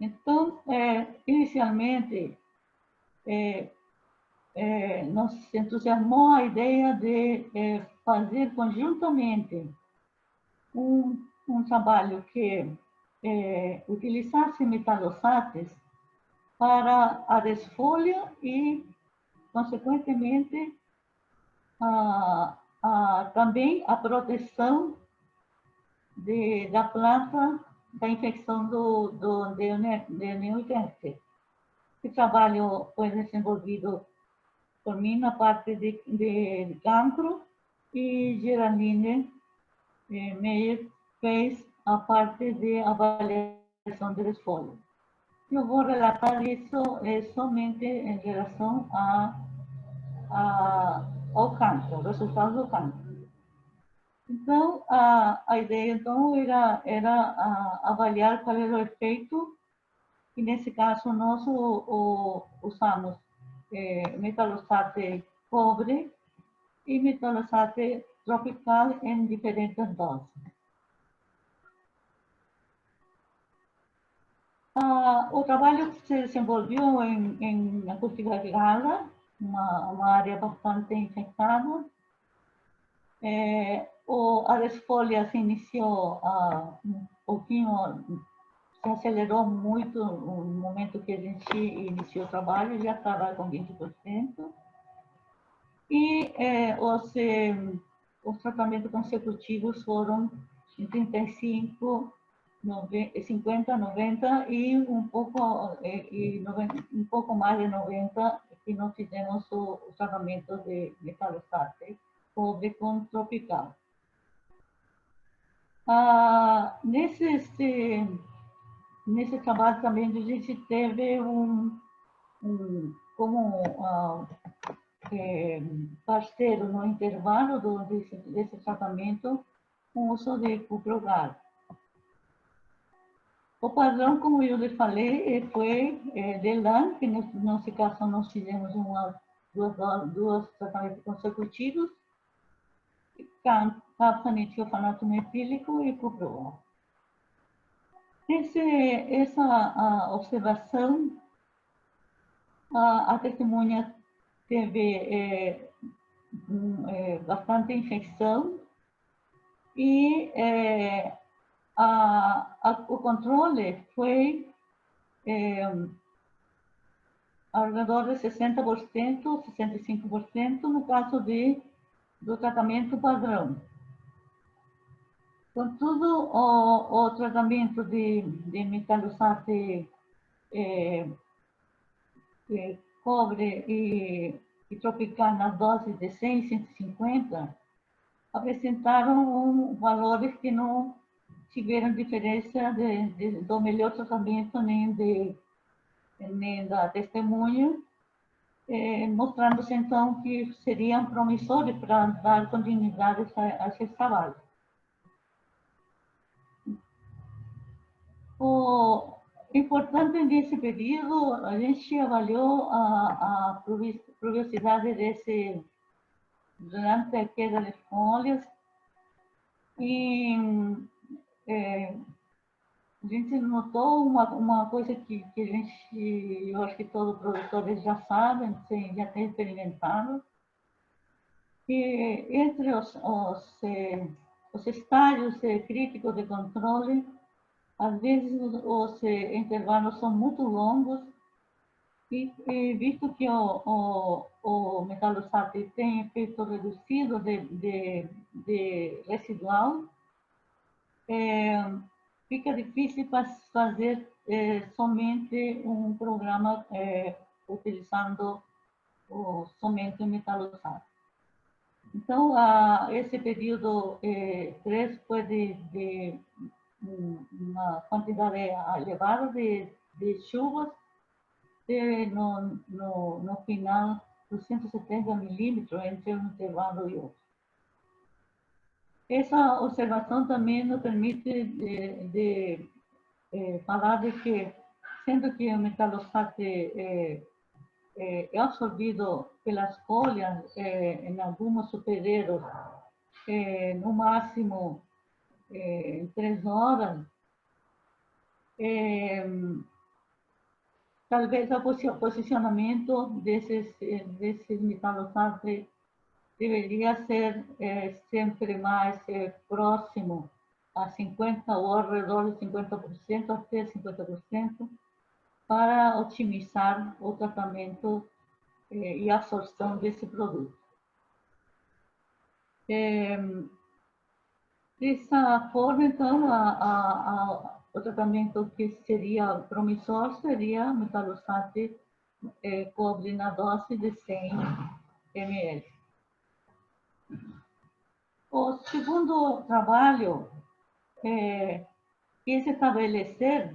Então, inicialmente, nos entusiasmou a ideia de fazer conjuntamente um trabalho que utilizasse metalosatos para a desfolha e, consequentemente, também a proteção da planta da infecção do neonicotinoide. Esse trabalho foi desenvolvido por mim na parte de cancro e Geraldine Meyer fez a parte de avaliação de desfolho. Eu vou relatar isso somente em relação ao cancro, resultados do cancro. Então, a ideia então era avaliar qual era o efeito, e nesse caso nós usamos metalosato cobre e metalosato tropical em diferentes doses. O trabalho se desenvolveu em acústica gala, uma área bastante infectada. A desfolha se iniciou um pouquinho, se acelerou muito no momento que a gente iniciou o trabalho, já estava com 20%. E os tratamentos consecutivos foram em 35, 50, 90 e um pouco mais de 90 que nós fizemos o tratamento de metalosato cobre com tropical. Nesse trabalho também a gente teve como parceiro no intervalo desse tratamento o uso de cuprogal. O padrão, como eu lhe falei, foi DELAN, que nesse caso nós fizemos duas tratamentos consecutivos, carfenitiofanato metílico e cuprogal. Essa observação, a testemunha teve bastante infecção e o controle foi ao redor de 60%, 65% no caso do tratamento padrão. Contudo, o tratamento de metalosato cobre e tropical nas doses de 100 e 150 apresentaram valores que não tiveram diferença do melhor tratamento nem da testemunha, mostrando-se então que seriam promissores para dar continuidade a esses trabalhos. O importante nesse período, a gente avaliou a pluviosidade durante a queda de folhas e a gente notou uma coisa que eu acho que todos os produtores já sabem, já têm experimentado, que entre os estágios críticos de controle, às vezes os intervalos são muito longos e visto que o metalosato tem efeito reduzido de residual, fica difícil para fazer somente um programa utilizando somente o metalosato. Então, esse período 3 foi de uma quantidade elevada de chuvas, no final, 270 milímetros entre um intervalo e outro. Essa observação também nos permite de falar de que, sendo que o metalosato é absorvido pelas folhas em alguns hospederos no máximo em 3 horas, talvez o posicionamento desses metalosatos deveria ser sempre mais próximo a 50% ou ao redor de 50%, até 50%, para otimizar o tratamento e a absorção desse produto. Dessa forma, então, o tratamento que seria promissor seria metalosato cobre na dose de 100 ml. O segundo trabalho quis estabelecer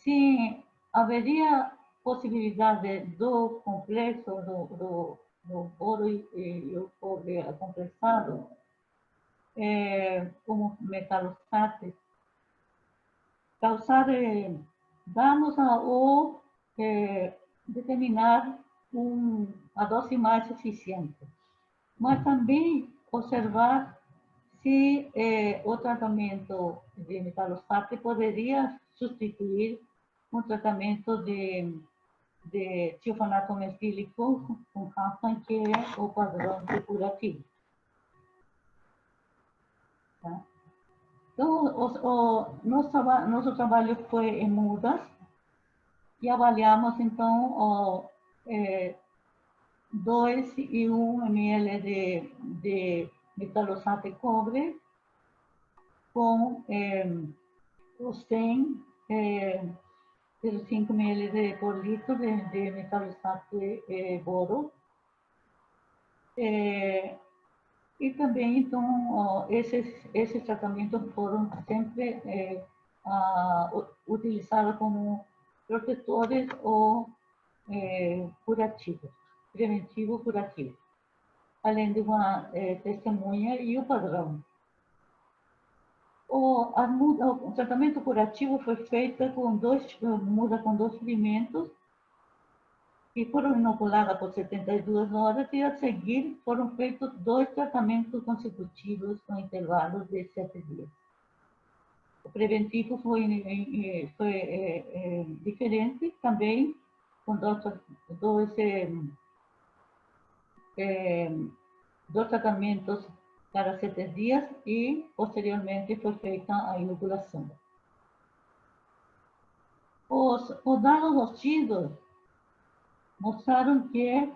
se haveria possibilidade do complexo do boro e o cobre complexado como metalosato causar danos ou determinar a dose mais eficiente, mas também observar se o tratamento de metalosato poderia substituir um tratamento de tiofanato metílico com Hansen, que é o padrão de curativo. Tá? Então, nosso trabalho foi em mudas e avaliamos, então, 2 e 1 ml de metalosato de cobre com os 100 0,5 ml por litro de metalosato de boro. E também, então, esses tratamentos foram sempre utilizados como protetores ou curativos, preventivo curativo, além de uma testemunha e o padrão. O tratamento curativo foi feito com muda com 2 ferimentos que foram inoculadas por 72 horas e, a seguir, foram feitos 2 tratamentos consecutivos com intervalos de 7 dias. O preventivo foi diferente também, com dois tratamentos cada 7 dias e, posteriormente, foi feita a inoculação. Os dados obtidos mostraram que,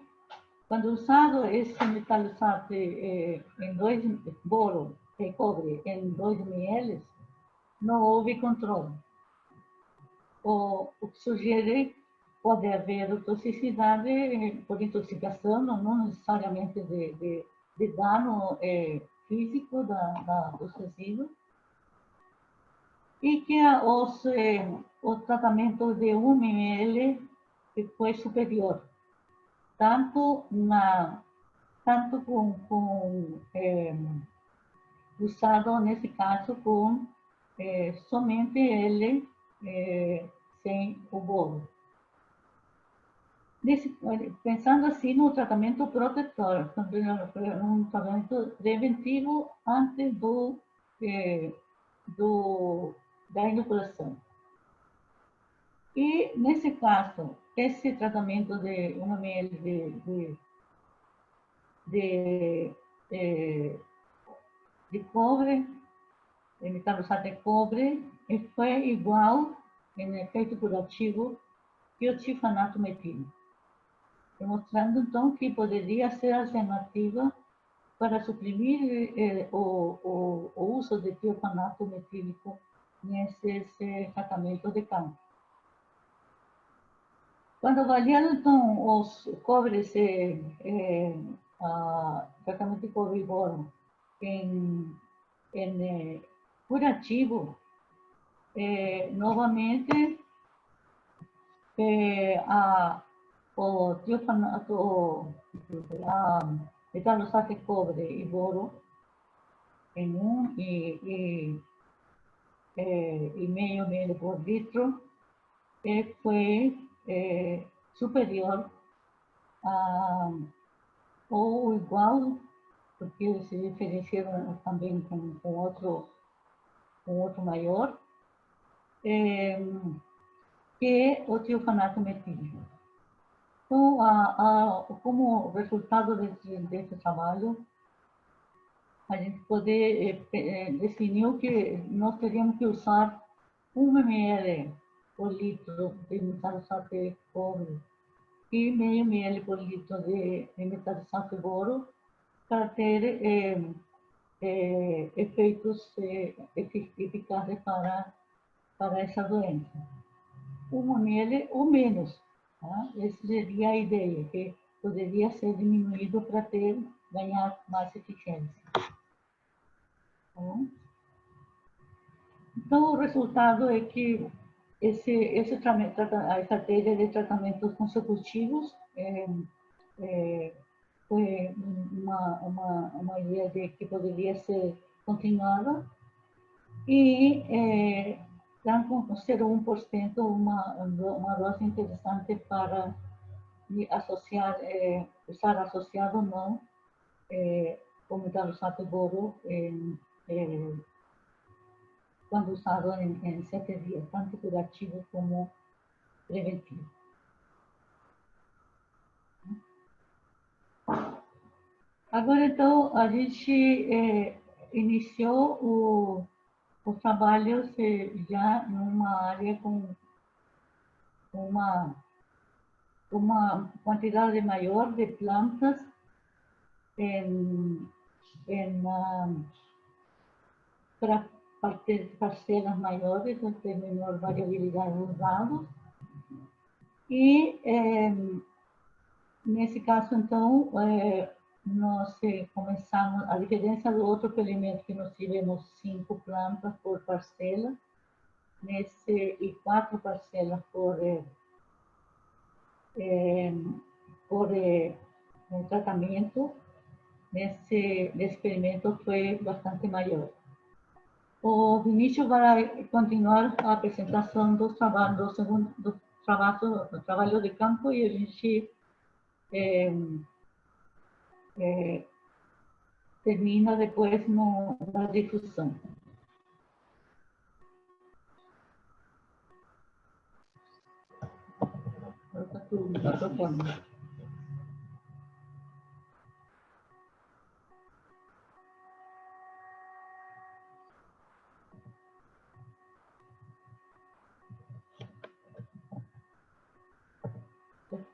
quando usado esse metalosato em 2 boro de cobre em 2 ml, não houve controle. O que sugere pode haver toxicidade por intoxicação, não necessariamente de dano físico dos resíduos, e que o tratamento de 1 ml foi superior, tanto usado nesse caso com somente ele sem o boro. Pensando assim no tratamento protetor, um tratamento preventivo antes da inoculação. E, nesse caso, esse tratamento de 1 ml de cobre, de metalosato de cobre, foi igual em efeito curativo que o tifanato metílico, demonstrando, então, que poderia ser alternativa para suprimir o uso de tiofanato metílico nesses tratamentos de campo. Quando avaliando, então, os cobres tratamento de cobre e boro curativo, novamente o tiofanato, a metanosato de cobre e boro em 1,5 ml por litro foi superior ou igual, porque se diferenciaram também com outro maior, que o tiofanato metílico. Então, como resultado desse trabalho, a gente definiu que nós teríamos que usar 1 ml por litro de metanosato de cobre e meio ml por litro de metanosato de boro para ter efeitos eficazes para essa doença. 1 ml ou menos. Tá? Essa seria a ideia, que poderia ser diminuído para ganhar mais eficiência. Então, o resultado é que a estratégia de tratamentos consecutivos foi uma ideia que poderia ser continuada e dan com 0,1% uma dose interessante para associar, usar associado ou não o metanosato de boro quando usado em 7 dias, tanto curativo como preventivo. Agora, então, a gente iniciou os trabalhos já numa área com uma quantidade maior de plantas para parcelas maiores, ter menor variabilidade dos dados. E, nesse caso, então, nós começamos, a diferença do outro experimento, que nós tivemos 5 plantas por parcela, e 4 parcelas por tratamento, nesse experimento foi bastante maior. O Vinícius vai continuar a apresentação do trabalho de campo e a gente termina depois na difusão. Coloca tu microfone.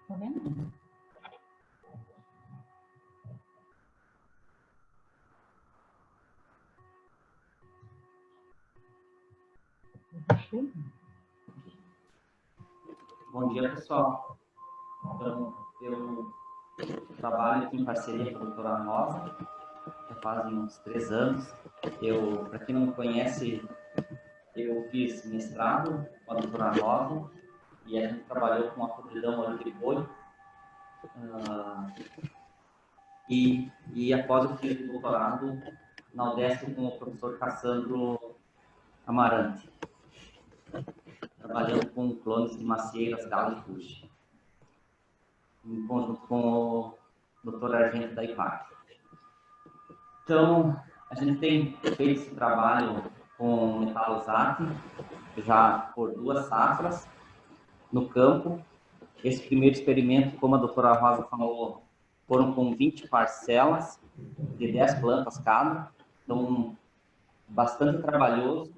Tá vendo? Bom dia, pessoal. Então, eu trabalho aqui em parceria com a doutora Rosa, já fazem uns 3 anos. Para quem não me conhece, eu fiz mestrado com a doutora Rosa e a gente trabalhou com a podridão óleo de boi. E após eu fiz o doutorado na UDESC com o professor Cassandro Amarante, trabalhando com clones de macieiras, galo e puxa, em conjunto com o Dr. Argento da IPAC. Então, a gente tem feito esse trabalho com metalosate já por 2 safras no campo. Esse primeiro experimento, como a doutora Rosa falou, foram com 20 parcelas de 10 plantas cada. Então, bastante trabalhoso,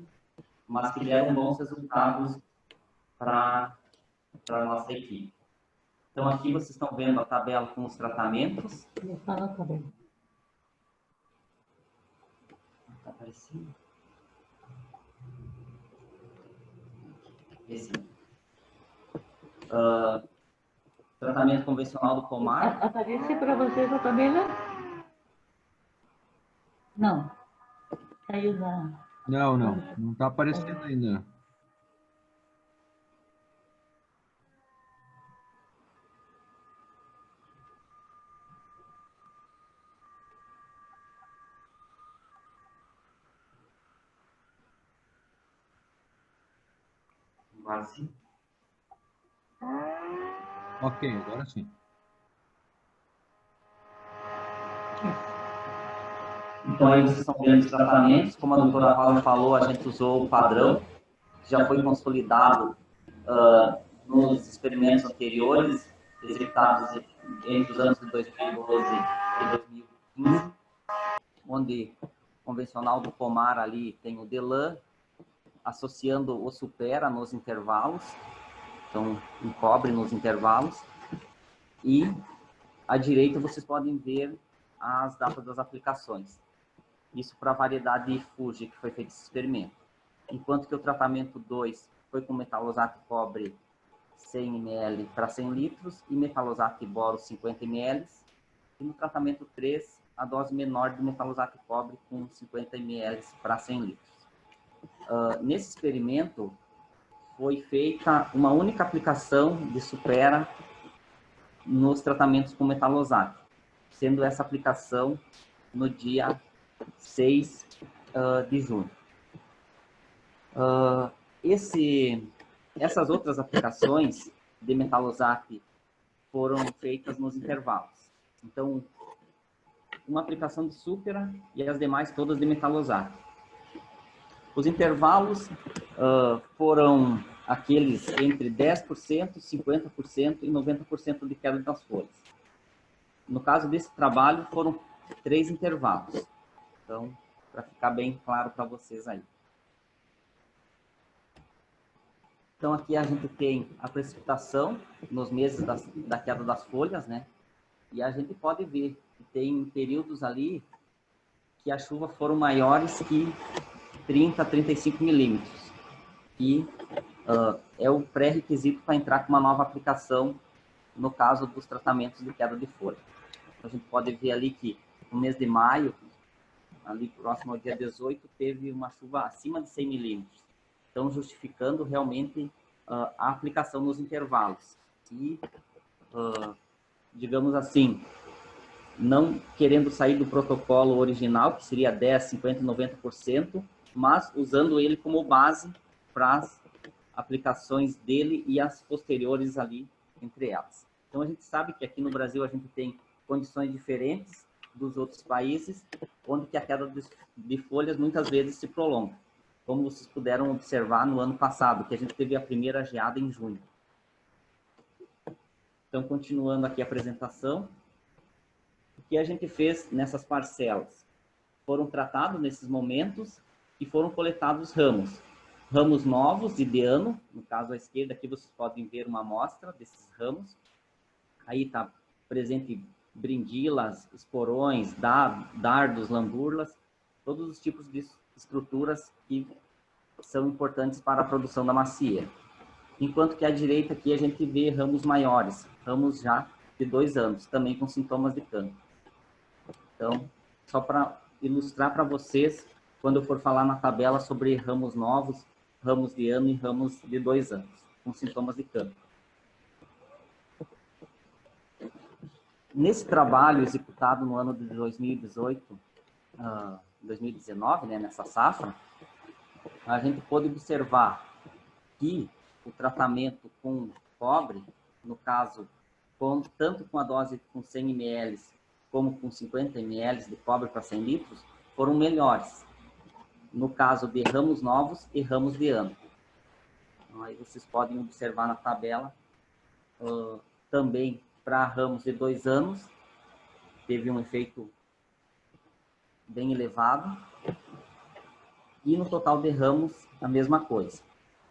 mas que deram bons resultados para a nossa equipe. Então, aqui vocês estão vendo a tabela com os tratamentos. Está na tabela. Está aparecendo? Esse. tratamento convencional do pomar. Aparece para vocês a tabela? Não. Saiu da... Não está aparecendo ainda. Agora sim. Ok, agora sim. Então, aí vocês estão vendo os tratamentos. Como a doutora Rosa falou, a gente usou o padrão, que já foi consolidado nos experimentos anteriores, executados entre os anos de 2012 e 2015, onde o convencional do pomar ali tem o Delan, associando o Supera nos intervalos, então em cobre nos intervalos, e à direita vocês podem ver as datas das aplicações. Isso para a variedade Fuji, que foi feito esse experimento. Enquanto que o tratamento 2 foi com metalosato cobre 100 ml para 100 litros e metalosato boro 50 ml. E no tratamento 3, a dose menor de metalosato cobre com 50 ml para 100 litros. Nesse experimento, foi feita uma única aplicação de Supera nos tratamentos com metalosato, sendo essa aplicação no dia 6 de junho. Essas outras aplicações de metalosato foram feitas nos intervalos. Então, uma aplicação de Supera e as demais todas de metalosato. Os intervalos foram aqueles entre 10%, 50% e 90% de queda das folhas. No caso desse trabalho, foram 3 intervalos. Então, para ficar bem claro para vocês aí. Então, aqui a gente tem a precipitação nos meses da queda das folhas, né? E a gente pode ver que tem períodos ali que as chuvas foram maiores que 30 a 35 milímetros. E é o pré-requisito para entrar com uma nova aplicação no caso dos tratamentos de queda de folha. Então, a gente pode ver ali que no mês de maio, ali próximo ao dia 18, teve uma chuva acima de 100 milímetros. Então, justificando realmente a aplicação nos intervalos. E, digamos assim, não querendo sair do protocolo original, que seria 10%, 50%, 90%, mas usando ele como base para as aplicações dele e as posteriores ali entre elas. Então, a gente sabe que aqui no Brasil a gente tem condições diferentes dos outros países, onde que a queda de folhas muitas vezes se prolonga, como vocês puderam observar no ano passado, que a gente teve a primeira geada em junho. Então, continuando aqui a apresentação, o que a gente fez nessas parcelas? Foram tratados nesses momentos e foram coletados ramos. Ramos novos de ano, no caso à esquerda aqui vocês podem ver uma amostra desses ramos. Aí está presente brindilas, esporões, dardos, lamburlas, todos os tipos de estruturas que são importantes para a produção da macieira. Enquanto que à direita aqui a gente vê ramos maiores, ramos já de 2 anos, também com sintomas de cancro. Então, só para ilustrar para vocês, quando eu for falar na tabela sobre ramos novos, ramos de ano e ramos de 2 anos, com sintomas de cancro. Nesse trabalho executado no ano de 2018, 2019, né, nessa safra, a gente pôde observar que o tratamento com cobre, no caso, tanto com a dose com 100 ml como com 50 ml de cobre para 100 litros, foram melhores, no caso de ramos novos e ramos de ano. Então, aí vocês podem observar na tabela, também para ramos de 2 anos, teve um efeito bem elevado, e no total de ramos, a mesma coisa.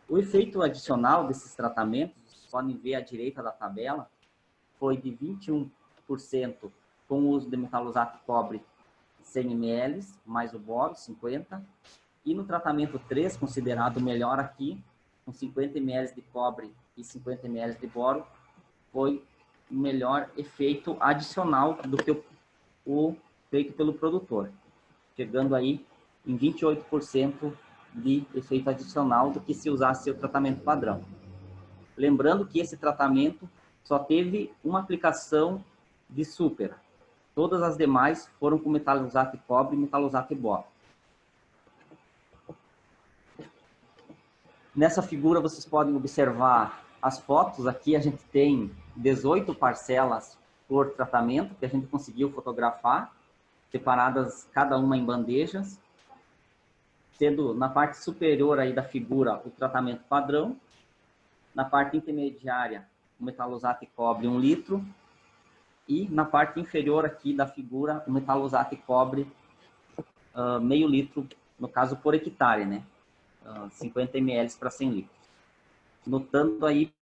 O efeito adicional desses tratamentos, vocês podem ver à direita da tabela, foi de 21% com o uso de metalosato cobre 100 ml, mais o boro, 50, e no tratamento 3, considerado melhor aqui, com 50 ml de cobre e 50 ml de boro, foi melhor efeito adicional do que o feito pelo produtor, chegando aí em 28% de efeito adicional do que se usasse o tratamento padrão. Lembrando que esse tratamento só teve uma aplicação de súpera. Todas as demais foram com metalosato cobre e metalosato boro. Nessa figura vocês podem observar as fotos. Aqui a gente tem 18 parcelas por tratamento que a gente conseguiu fotografar, separadas cada uma em bandejas, sendo na parte superior aí da figura o tratamento padrão, na parte intermediária o metalosato cobre 1 litro e na parte inferior aqui da figura o metalosato cobre meio litro, no caso por hectare, né? 50 ml para 100 litros. Notando aí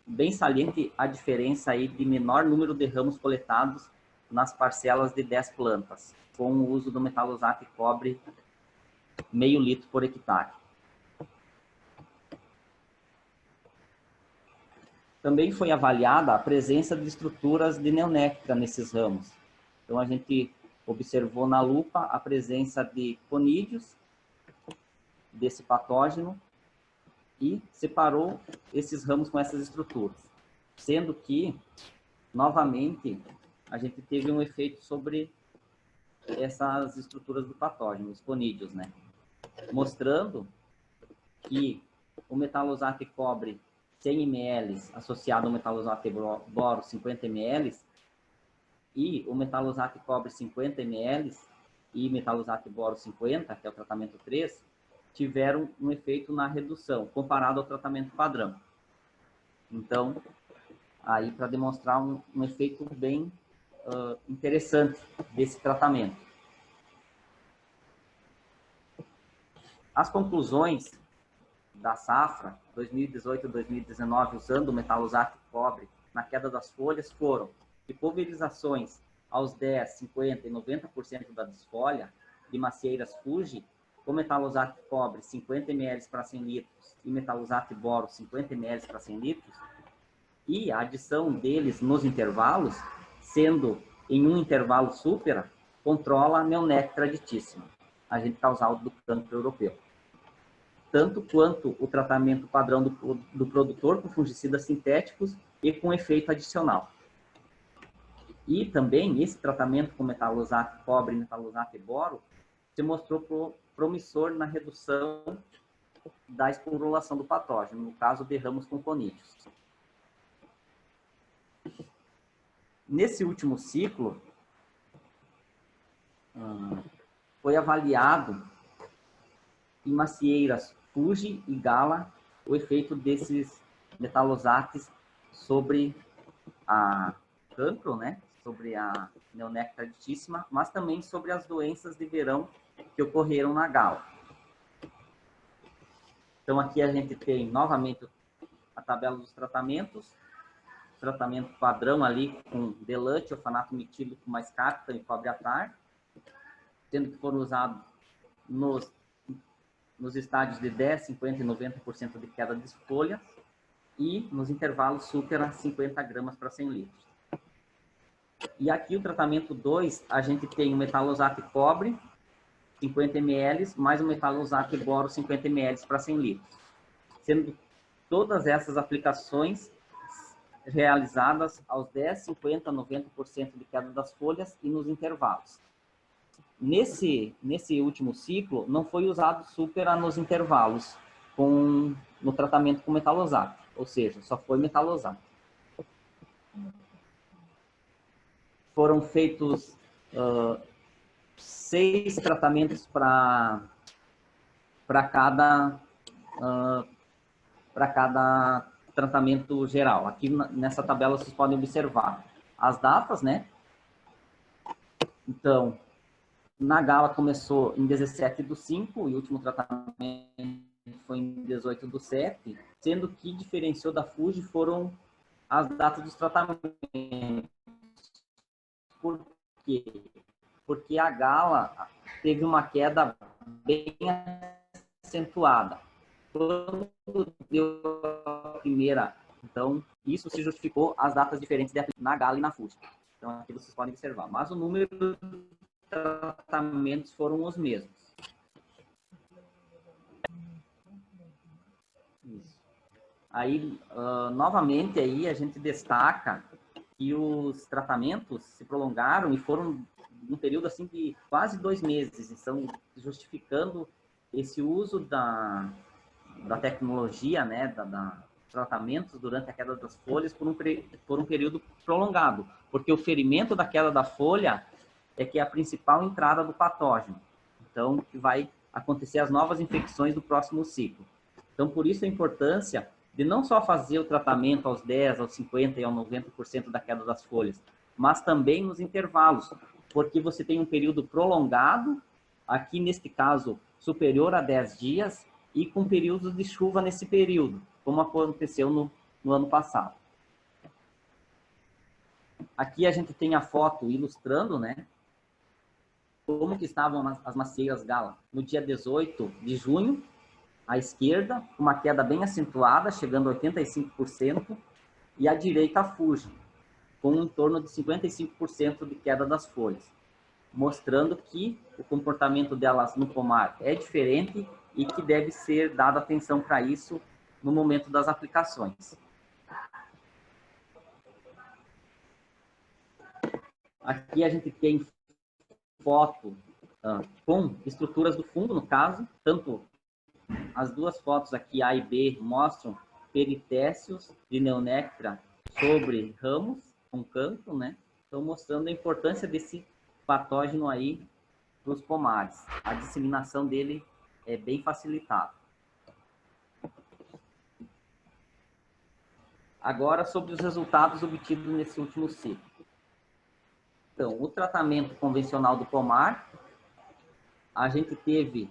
bem saliente a diferença aí de menor número de ramos coletados nas parcelas de 10 plantas, com o uso do metalosato cobre meio litro por hectare. Também foi avaliada a presença de estruturas de neonéctra nesses ramos. Então a gente observou na lupa a presença de conídeos desse patógeno e separou esses ramos com essas estruturas, sendo que, novamente, a gente teve um efeito sobre essas estruturas do patógeno, os conídeos, né? Mostrando que o metalosato cobre 100 ml associado ao metalosato boro 50 ml e o metalosato cobre 50 ml e metalosato boro 50, que é o tratamento 3, tiveram um efeito na redução, comparado ao tratamento padrão. Então, aí para demonstrar um efeito bem interessante desse tratamento. As conclusões da safra 2018-2019 usando o metalosato cobre na queda das folhas foram que pulverizações aos 10, 50 e 90% da desfolha de macieiras Fuji com metalosato cobre 50 ml para 100 litros e metalosato boro 50 ml para 100 litros e a adição deles nos intervalos, sendo em um intervalo súpera, controla a neonéctra aditíssima, agente causal do cancro europeu. Tanto quanto o tratamento padrão do produtor com fungicidas sintéticos e com efeito adicional. E também esse tratamento com metalosato cobre e metalosato boro se mostrou promissor na redução da esporulação do patógeno, no caso de ramos com conídeos. Nesse último ciclo, foi avaliado em macieiras Fuji e Gala o efeito desses metalosatos sobre a cancro, né? Sobre a neonéctra aditíssima, mas também sobre as doenças de verão que ocorreram na Gala. Então aqui a gente tem novamente a tabela dos tratamentos, tratamento padrão ali com delante, orfanato metílico mais cápita e cobre atar, sendo que foram usados nos estádios de 10, 50 e 90% de queda de folhas e nos intervalos supera 50 gramas para 100 litros. E aqui o tratamento 2, a gente tem o metalosato cobre, 50 ml, mais o metalosato boro, 50 ml para 100 litros. Sendo todas essas aplicações realizadas aos 10, 50, 90% de queda das folhas e nos intervalos. Nesse último ciclo, não foi usado súpera nos intervalos no tratamento com metalosato, ou seja, só foi metalosato. Foram feitos 6 tratamentos para cada tratamento geral. Aqui nessa tabela vocês podem observar as datas, né? Então, na Gala começou em 17/5 e o último tratamento foi em 18/7, sendo que diferenciou da Fuji foram as datas dos tratamentos. Por quê? Porque a Gala teve uma queda bem acentuada. Quando deu a primeira, então, isso se justificou as datas diferentes de na Gala e na FUSP. Então, aqui vocês podem observar. Mas o número de tratamentos foram os mesmos. Isso. Aí, novamente, aí a gente destaca que os tratamentos se prolongaram e foram um período assim de quase 2 meses. Estão justificando esse uso da tecnologia, né, tratamentos durante a queda das folhas por um período prolongado, porque o ferimento da queda da folha é que é a principal entrada do patógeno. Então, que vai acontecer as novas infecções do próximo ciclo. Então, por isso a importância de não só fazer o tratamento aos 10%, aos 50% e aos 90% da queda das folhas, mas também nos intervalos, porque você tem um período prolongado, aqui neste caso superior a 10 dias, e com períodos de chuva nesse período, como aconteceu no ano passado. Aqui a gente tem a foto ilustrando, né, como que estavam as macieiras Gala no dia 18 de junho, à esquerda, uma queda bem acentuada, chegando a 85%, e à direita a Fuji, com em torno de 55% de queda das folhas, mostrando que o comportamento delas no pomar é diferente e que deve ser dada atenção para isso no momento das aplicações. Aqui a gente tem foto com estruturas do fungo, no caso, tanto as duas fotos aqui, A e B, mostram peritécios de Neonectra sobre ramos com canto, né? Estão mostrando a importância desse patógeno aí para os pomares. A disseminação dele é bem facilitada. Agora, sobre os resultados obtidos nesse último ciclo. Então, o tratamento convencional do pomar, a gente teve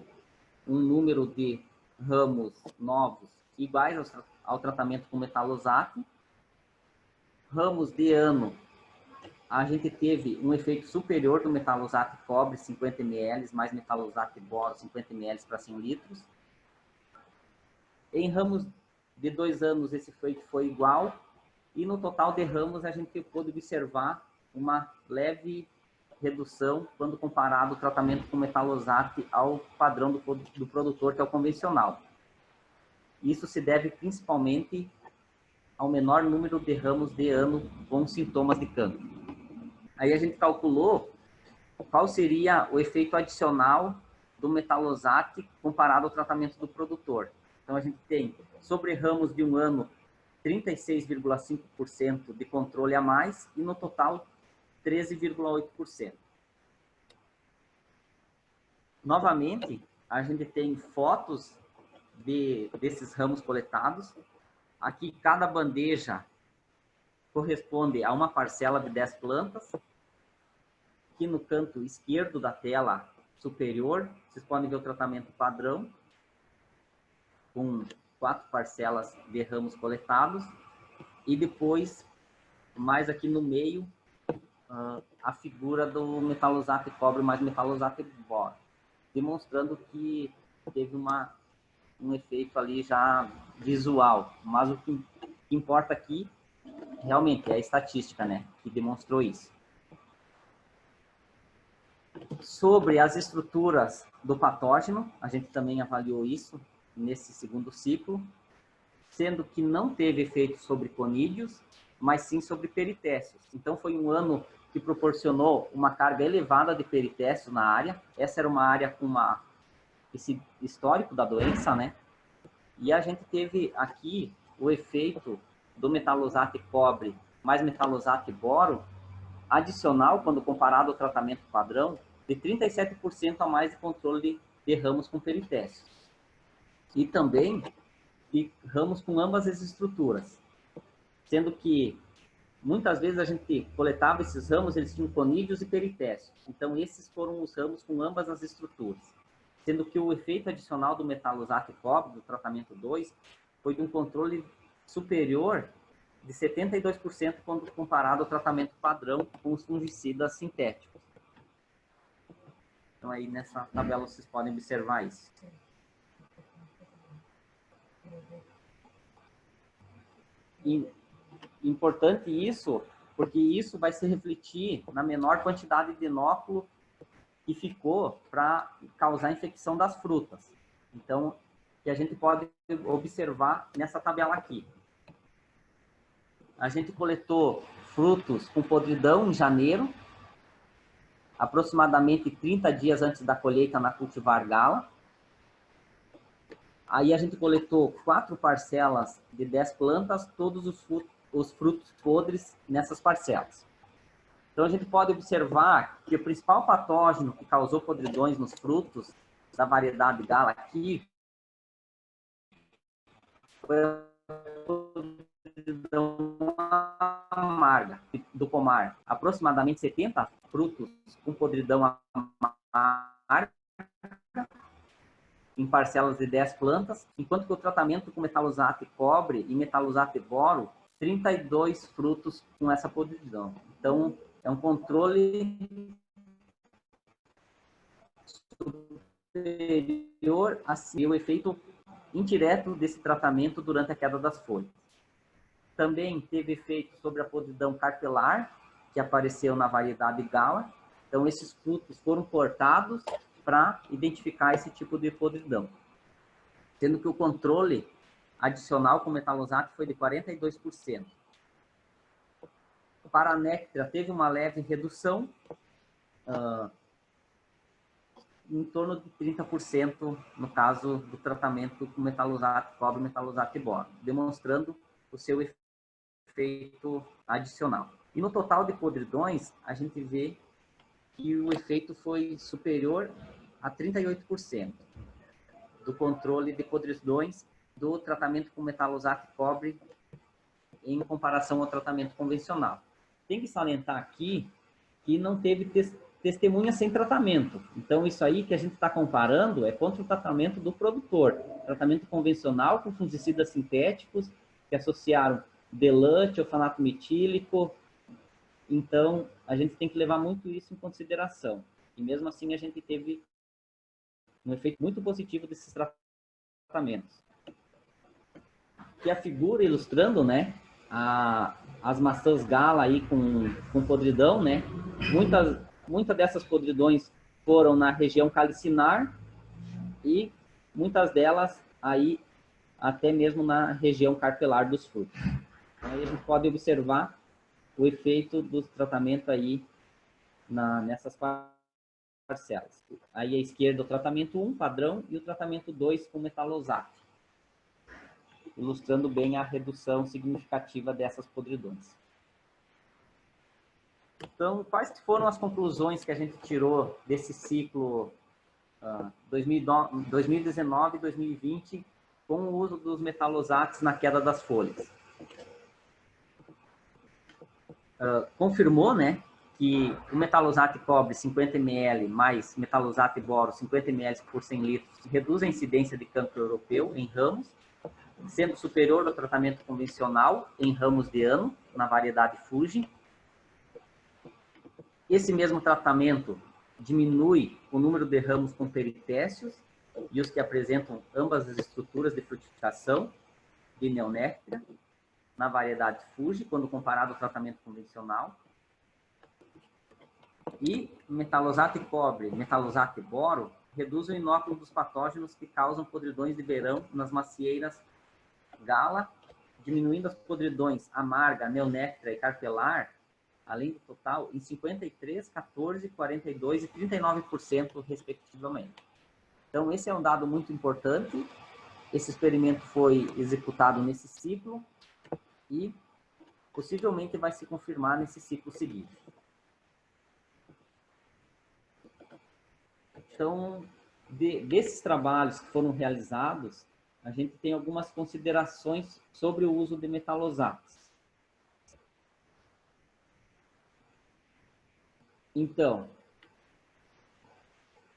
um número de ramos novos iguais ao tratamento com metalosate. Ramos de ano, a gente teve um efeito superior do metalosate cobre, 50 ml, mais metalosate boro, 50 ml para 100 litros. Em ramos de 2 anos, esse efeito foi igual. E no total de ramos, a gente pôde observar uma leve redução quando comparado o tratamento com metalosate ao padrão do produtor, que é o convencional. Isso se deve principalmente ao menor número de ramos de ano com sintomas de cancro. Aí a gente calculou qual seria o efeito adicional do metalosate comparado ao tratamento do produtor. Então a gente tem sobre ramos de 1 ano 36,5% de controle a mais e no total 13,8%. Novamente, a gente tem fotos desses ramos coletados. Aqui, cada bandeja corresponde a uma parcela de 10 plantas. Aqui no canto esquerdo da tela superior, vocês podem ver o tratamento padrão, com 4 parcelas de ramos coletados. E depois, mais aqui no meio, a figura do metalosate cobre mais metalosate boro, demonstrando que teve um efeito ali já visual. Mas o que importa aqui, realmente, é a estatística, né, que demonstrou isso. Sobre as estruturas do patógeno, a gente também avaliou isso nesse segundo ciclo, sendo que não teve efeito sobre conídeos, mas sim sobre peritécios. Então, foi um ano que proporcionou uma carga elevada de peritécios na área. Essa era uma área com esse histórico da doença, né? E a gente teve aqui o efeito do metalosate cobre mais metalosate boro adicional, quando comparado ao tratamento padrão, de 37% a mais de controle de ramos com peritécios. E também de ramos com ambas as estruturas, sendo que muitas vezes a gente coletava esses ramos, eles tinham conídeos e peritécios. Então, esses foram os ramos com ambas as estruturas. Sendo que o efeito adicional do metalosate cobre, do tratamento 2, foi de um controle superior de 72% quando comparado ao tratamento padrão com os fungicidas sintéticos. Então, aí nessa tabela vocês podem observar isso. E importante isso, porque isso vai se refletir na menor quantidade de inóculo que ficou para causar infecção das frutas. Então, que a gente pode observar nessa tabela aqui. A gente coletou frutos com podridão em janeiro, aproximadamente 30 dias antes da colheita na cultivar Gala. Aí a gente coletou 4 parcelas de 10 plantas, todos os frutos podres nessas parcelas. Então a gente pode observar que o principal patógeno que causou podridões nos frutos da variedade Gala aqui foi a podridão amarga do pomar. Aproximadamente 70 frutos com podridão amarga em parcelas de 10 plantas, enquanto que o tratamento com metalosate cobre e metalosate boro, 32 frutos com essa podridão. Então, é um controle superior a o efeito indireto desse tratamento durante a queda das folhas. Também teve efeito sobre a podridão carpelar, que apareceu na variedade Gala. Então, esses frutos foram cortados para identificar esse tipo de podridão. Sendo que o controle adicional com metalosate foi de 42%. Para a néctara, teve uma leve redução, em torno de 30% no caso do tratamento com metalosate cobre e metalosate boro, demonstrando o seu efeito adicional. E no total de podridões, a gente vê que o efeito foi superior a 38% do controle de podridões do tratamento com metalosate cobre em comparação ao tratamento convencional. Tem que salientar aqui que não teve testemunha sem tratamento. Então, isso aí que a gente está comparando é contra o tratamento do produtor. Tratamento convencional com fungicidas sintéticos que associaram delante, orfanato metílico. Então, a gente tem que levar muito isso em consideração. E mesmo assim, a gente teve um efeito muito positivo desses tratamentos. Que a figura ilustrando, né, as maçãs Gala aí com podridão, né, muitas dessas podridões foram na região calicinar e muitas delas aí até mesmo na região carpelar dos frutos. Então, aí a gente pode observar o efeito do tratamento aí nessas parcelas. Aí à esquerda o tratamento 1, padrão, e o tratamento 2 com metalosate, ilustrando bem a redução significativa dessas podridões. Então, quais foram as conclusões que a gente tirou desse ciclo 2019 e 2020 com o uso dos metalosates na queda das folhas? Confirmou, né, que o metalosate cobre 50 ml mais metalosate boro 50 ml por 100 litros reduz a incidência de cancro europeu em ramos, sendo superior ao tratamento convencional em ramos de ano, na variedade Fuji. Esse mesmo tratamento diminui o número de ramos com peritécios e os que apresentam ambas as estruturas de frutificação de neonéctara, na variedade Fuji, quando comparado ao tratamento convencional. E metalosate cobre e metalosate boro reduzem o inóculo dos patógenos que causam podridões de verão nas macieiras Gala, diminuindo as podridões amarga, neonéctara e carpelar, além do total, em 53%, 14%, 42% e 39%, respectivamente. Então, esse é um dado muito importante. Esse experimento foi executado nesse ciclo e possivelmente vai se confirmar nesse ciclo seguinte. Então, desses trabalhos que foram realizados, a gente tem algumas considerações sobre o uso de metalosates. Então,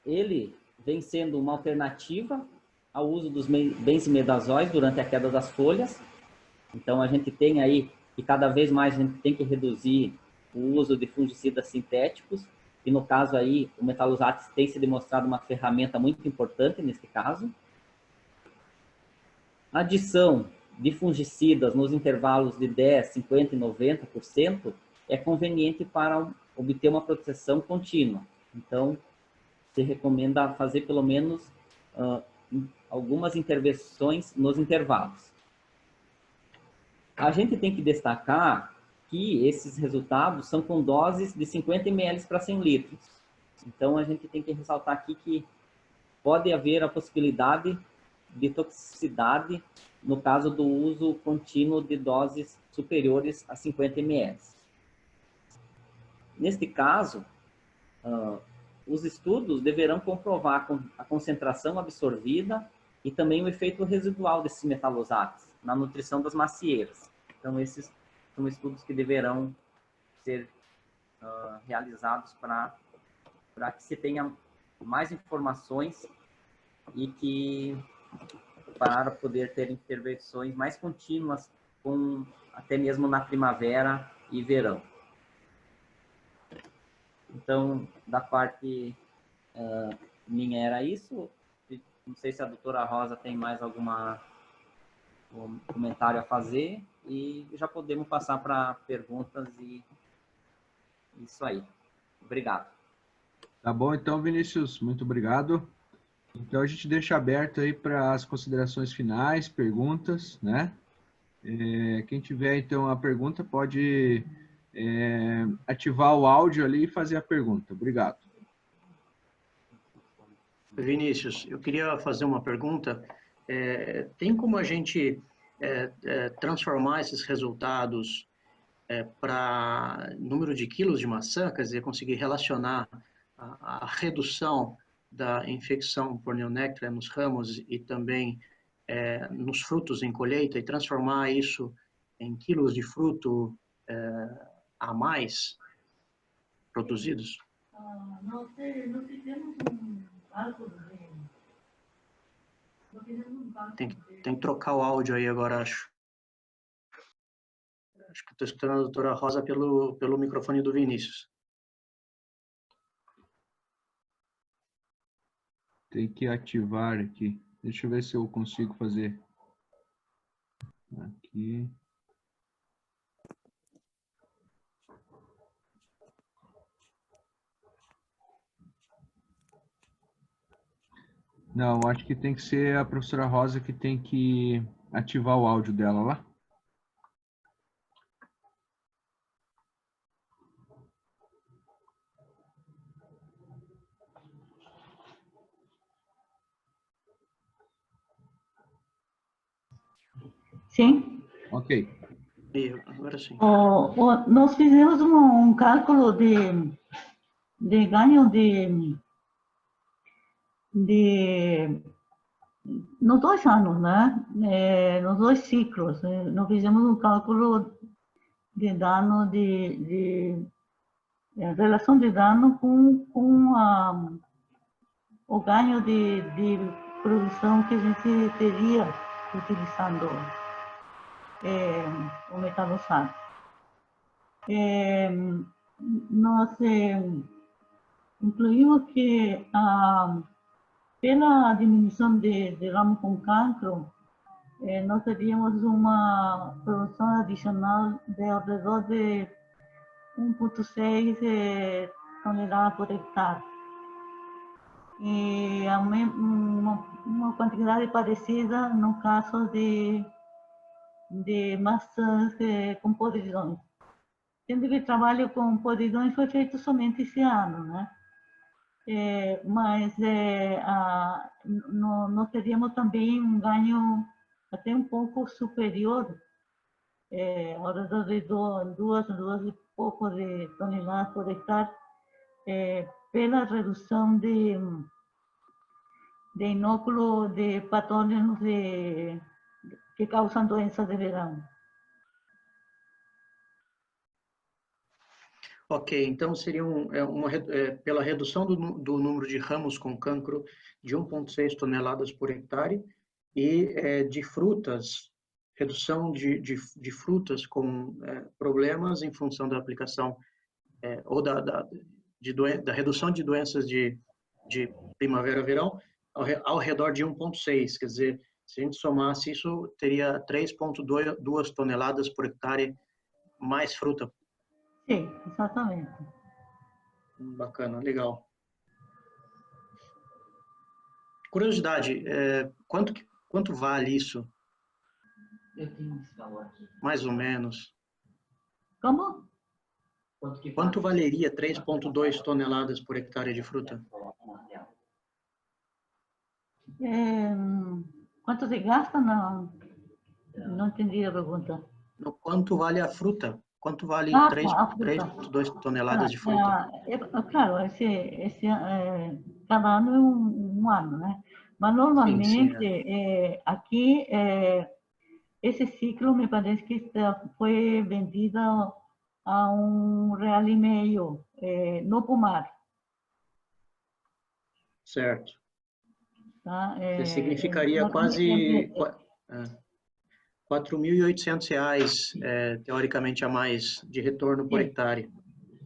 ele vem sendo uma alternativa ao uso dos benzimidazóis durante a queda das folhas. Então, a gente tem aí que cada vez mais a gente tem que reduzir o uso de fungicidas sintéticos, e no caso aí, o metalosate tem se demonstrado uma ferramenta muito importante nesse caso. A adição de fungicidas nos intervalos de 10%, 50% e 90%, é conveniente para obter uma proteção contínua. Então, se recomenda fazer pelo menos algumas intervenções nos intervalos. A gente tem que destacar que esses resultados são com doses de 50 ml para 100 litros. Então, a gente tem que ressaltar aqui que pode haver a possibilidade de toxicidade no caso do uso contínuo de doses superiores a 50 ml. Neste caso, os estudos deverão comprovar a concentração absorvida e também o efeito residual desses metalosatos na nutrição das macieiras. Então, esses são estudos que deverão ser realizados para que se tenha mais informações e que para poder ter intervenções mais contínuas, até mesmo na primavera e verão. Então, da parte minha era isso. Não sei se a doutora Rosa tem mais algum comentário a fazer e já podemos passar para perguntas e isso aí. Obrigado. Tá bom, então, Vinícius, muito obrigado. Então, a gente deixa aberto aí para as considerações finais, perguntas, né? Quem tiver, então, a pergunta pode ativar o áudio ali e fazer a pergunta. Obrigado. Vinícius, eu queria fazer uma pergunta. Tem como a gente transformar esses resultados para número de quilos de maçã, quer dizer, conseguir relacionar a redução da infecção por neonéctria nos ramos e também nos frutos em colheita e transformar isso em quilos de fruto a mais produzidos? Nós fizemos um cálculo Tem que trocar o áudio aí agora, acho. Acho que estou escutando a doutora Rosa pelo microfone do Vinícius. Tem que ativar aqui. Deixa eu ver se eu consigo fazer. Aqui. Não, acho que tem que ser a professora Rosa que tem que ativar o áudio dela lá. Sim. Ok. Agora sim. Nós fizemos um cálculo de ganho nos 2 anos, né? Nos 2 ciclos. Nós fizemos um cálculo de dano de relação de dano com o ganho de produção que a gente teria utilizando o metalosato. Nós incluímos que pela diminuição de ramo com cancro, nós teríamos uma produção adicional de ao redor de 1,6 toneladas por hectare. E uma quantidade parecida no caso de maçãs com podridões. Sendo que o trabalho com podridões foi feito somente esse ano, né? Mas nós teríamos também um ganho até um pouco superior, ao redor de 2 e pouco de toneladas por hectare, pela redução de inóculo de patógenos que causam doenças de verão. Ok, então seria pela redução do número de ramos com cancro de 1,6 toneladas por hectare e de frutas, redução de frutas com problemas em função da aplicação ou da redução de doenças de primavera-verão ao redor de 1,6, quer dizer, Se a gente somasse isso, teria 3,2 toneladas por hectare mais fruta. Sim, exatamente. Bacana, legal. Curiosidade, quanto vale isso? Eu tenho esse valor aqui. Mais ou menos. Como? Quanto valeria 3,2 toneladas por hectare de fruta? Quanto se gasta? Não entendi a pergunta. Quanto vale a fruta? Quanto vale Ah, tá, a fruta. 3,2 toneladas de fruta? Claro, cada ano é um ano, né? Mas normalmente, Sim, aqui, esse ciclo me parece que foi vendido a R$ 1,50 no pomar. Certo. Tá? Que significaria quase R$ 4.800, teoricamente, a mais de retorno por hectare.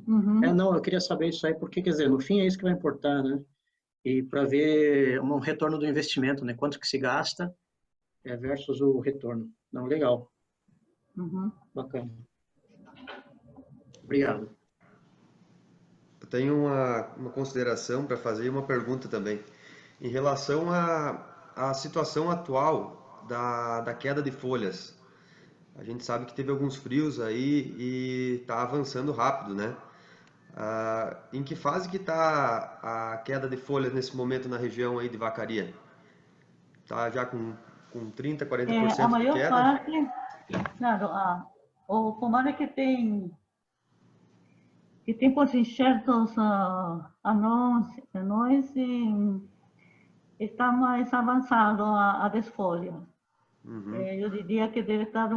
Uhum. Não, eu queria saber isso aí, porque, quer dizer, no fim é isso que vai importar, né? E para ver um retorno do investimento, né? Quanto que se gasta versus o retorno. Não, legal. Uhum. Bacana. Obrigado. Eu tenho uma consideração para fazer e uma pergunta também. Em relação à situação atual da queda de folhas, a gente sabe que teve alguns frios aí e está avançando rápido, né? Em que fase que está a queda de folhas nesse momento na região aí de Vacaria? Está já com 30, A 40% de maior queda? parte, claro, o pomar que tem por certos anões está mais avançado a desfolha. Uhum, Eu diria que deve estar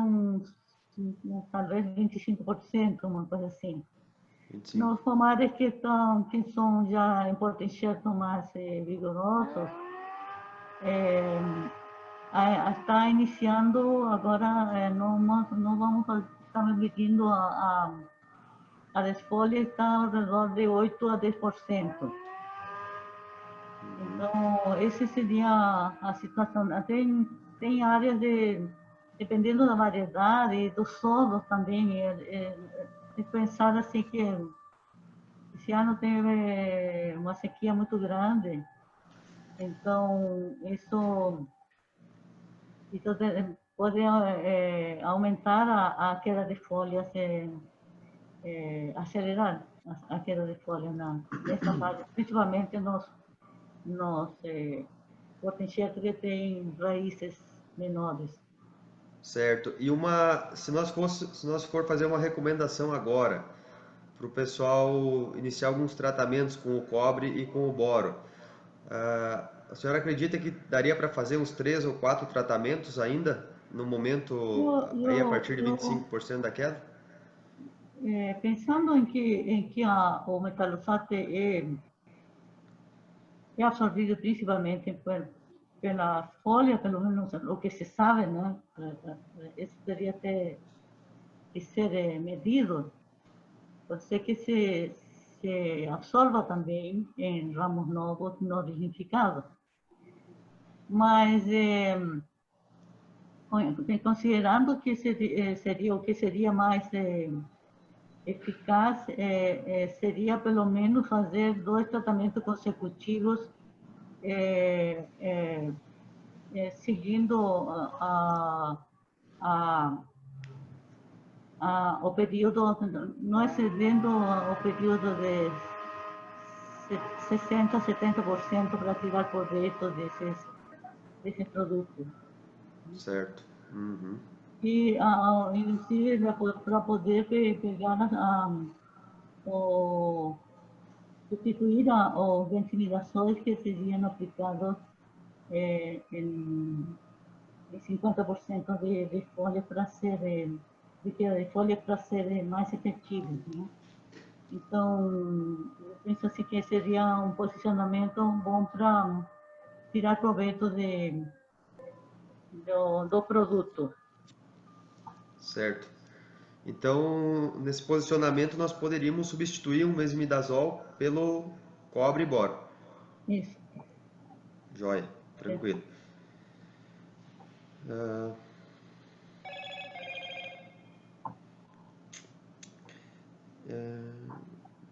talvez 25%, uma coisa assim. 25. Nos pomares que são já em potencial mais vigorosos, está iniciando agora, não vamos estar medindo a desfolha, está ao redor de 8 a 10%. Então, essa seria a situação. Tem áreas dependendo da variedade e do solo também, pensar assim que esse ano teve uma sequia muito grande, então isso pode aumentar a queda de folhas, acelerar a queda de folhas nessa fase, principalmente nos potenciais que têm raízes menores. Certo. E se nós for fazer uma recomendação agora para o pessoal iniciar alguns tratamentos com o cobre e com o boro, a senhora acredita que daria para fazer uns 3 ou 4 tratamentos ainda no momento aí a partir de 25% da queda? Pensando em que o metalosato é absorvido principalmente pelas folhas, pelo menos o que se sabe, né? Isso teria que ser medido. Pode ser que se absorva também em ramos novos não lignificados. Mas, considerando que seria o que seria mais eficaz, seria pelo menos fazer 2 tratamentos consecutivos, seguindo o período, não excedendo o período de 60% a 70% para tirar proveito desses produtos. Certo. Uhum. E, inclusive, para poder pegar substituir os ventiladores que seriam aplicados em 50% de folha para ser mais efetivo, né? Então, eu penso assim que seria um posicionamento bom para tirar proveito do produto. Certo. Então, nesse posicionamento, nós poderíamos substituir um mesmidazol pelo cobre e boro. Isso. Joia, tranquilo.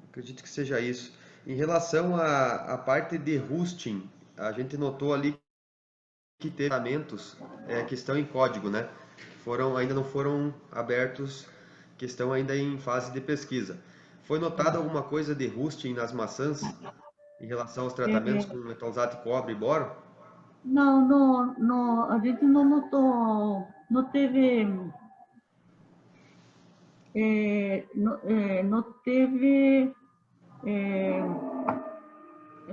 Acredito que seja isso. Em relação à parte de roosting, a gente notou ali que tem tratamentos que estão em código, né? Ainda não foram abertos, que estão ainda em fase de pesquisa. Foi notado alguma coisa de roosting nas maçãs em relação aos tratamentos com metalsato, cobre e boro? Não, não, não, a gente não notou, não teve, não teve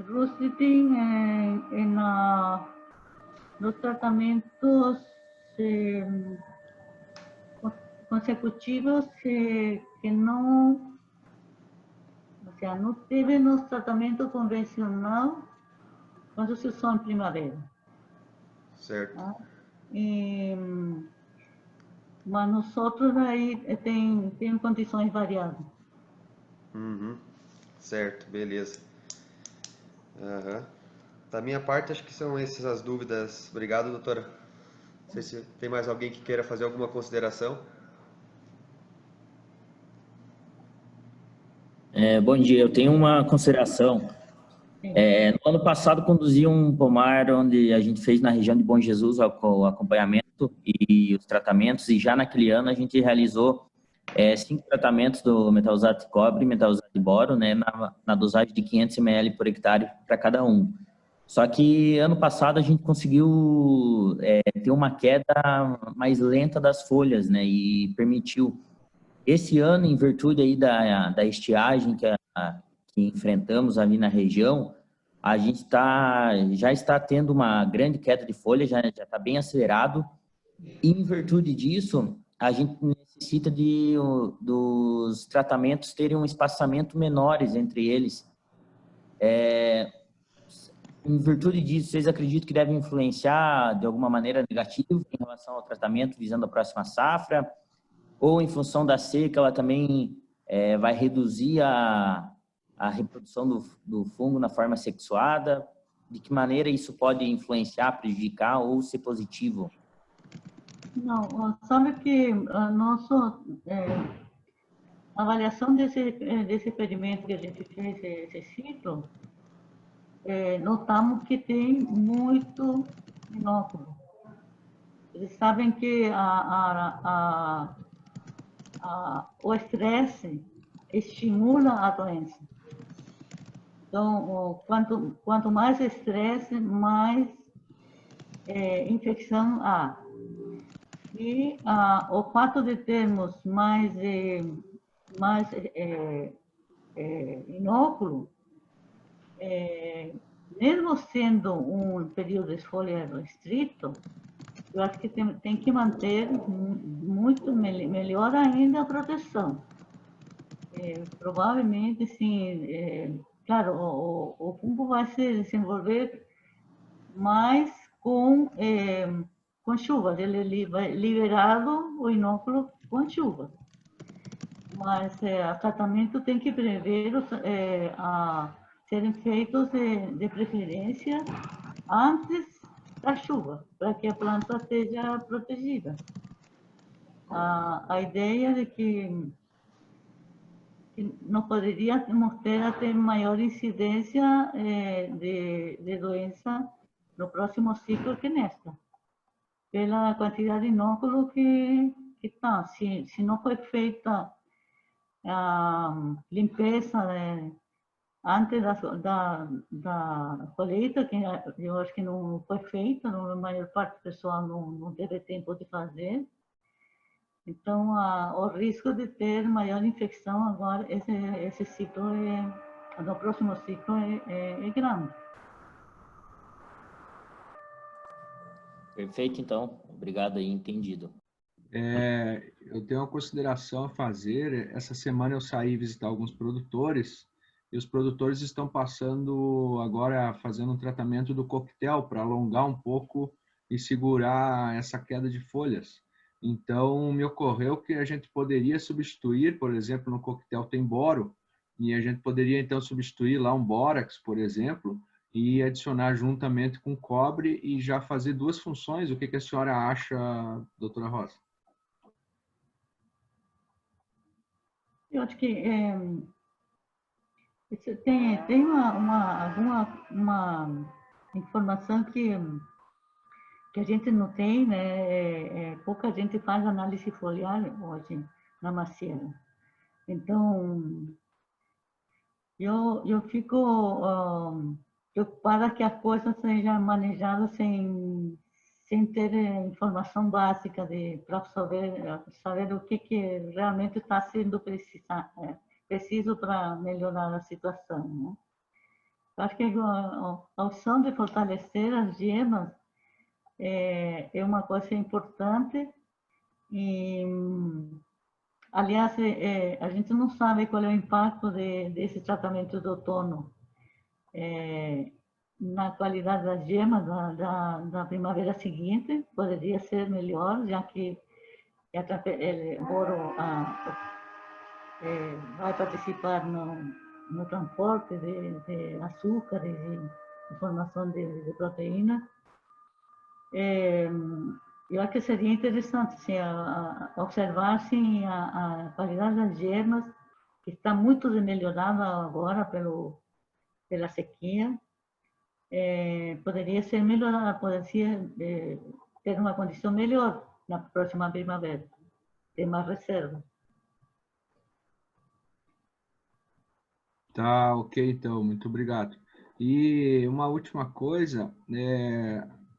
roosting nos tratamentos consecutivos que não, ou seja, não teve nos tratamento convencional quando se usou em primavera. Certo. Tá? Mas nos outros aí tem condições variadas. Uhum. Certo, beleza. Da minha parte, acho que são essas as dúvidas. Obrigado, doutora. Não sei se tem mais alguém que queira fazer alguma consideração. Bom dia, eu tenho uma consideração. No ano passado, conduzi um pomar onde a gente fez na região de Bom Jesus o acompanhamento e os tratamentos, e já naquele ano a gente realizou 5 tratamentos do metalsato de cobre e metalsato de boro, né, na dosagem de 500 ml por hectare para cada um. Só que ano passado a gente conseguiu ter uma queda mais lenta das folhas, né, e permitiu. Esse ano, em virtude aí da estiagem que enfrentamos ali na região, a gente já está tendo uma grande queda de folha, já está bem acelerado. E em virtude disso, a gente necessita dos tratamentos terem um espaçamento menores entre eles. Em virtude disso, vocês acreditam que deve influenciar de alguma maneira negativa em relação ao tratamento visando a próxima safra? Ou em função da seca, ela também vai reduzir a reprodução do fungo na forma sexuada? De que maneira isso pode influenciar, prejudicar ou ser positivo? Não, sabe que a nossa avaliação desse experimento que a gente fez, esse ciclo, notamos que tem muito inóculo. Eles sabem que o estresse estimula a doença. Então, quanto mais estresse, mais infecção há. E o fato de termos mais inóculo, mesmo sendo um período de folha restrito, eu acho que tem que manter muito melhor ainda a proteção. Provavelmente, sim, claro, o fungo vai se desenvolver mais com chuvas, ele vai liberado o inóculo com chuva. Mas o tratamento tem que prever serem feitos de preferência antes da chuva, para que a planta esteja protegida. A ideia de que não poderíamos ter até maior incidência de doença no próximo ciclo que nesta, pela quantidade de inóculo que está. Se não foi feita a limpeza antes da colheita, que eu acho que não foi feita, a maior parte do pessoal não teve tempo de fazer. Então, o risco de ter maior infecção agora, esse ciclo, no próximo ciclo, é grande. Perfeito, então. Obrigado aí, entendido. Eu tenho uma consideração a fazer. Essa semana eu saí visitar alguns produtores e os produtores estão passando agora, fazendo um tratamento do coquetel para alongar um pouco e segurar essa queda de folhas. Então, me ocorreu que a gente poderia substituir, por exemplo, no coquetel tem boro, e a gente poderia então substituir lá um bórax, por exemplo, e adicionar juntamente com cobre e já fazer duas funções. O que a senhora acha, doutora Rosa? Eu acho que tem uma informação que a gente não tem, né? Pouca gente faz análise foliar hoje na macieira. Então, eu fico preocupada que as coisas sejam manejadas sem ter informação básica para saber o que realmente está sendo preciso para melhorar a situação, né? Eu acho que a opção de fortalecer as gemas é uma coisa importante e, aliás, a gente não sabe qual é o impacto desse tratamento do outono na qualidade das gemas da primavera seguinte. Poderia ser melhor, já que o boro vai participar no transporte de açúcares e formação de proteína. Eu acho que seria interessante observar sim, a qualidade das gemas, que está muito melhorada agora pela sequia. Poderia ser melhorada, poderia ter uma condição melhor na próxima primavera, ter mais reserva. Tá, ok, então, muito obrigado. E uma última coisa,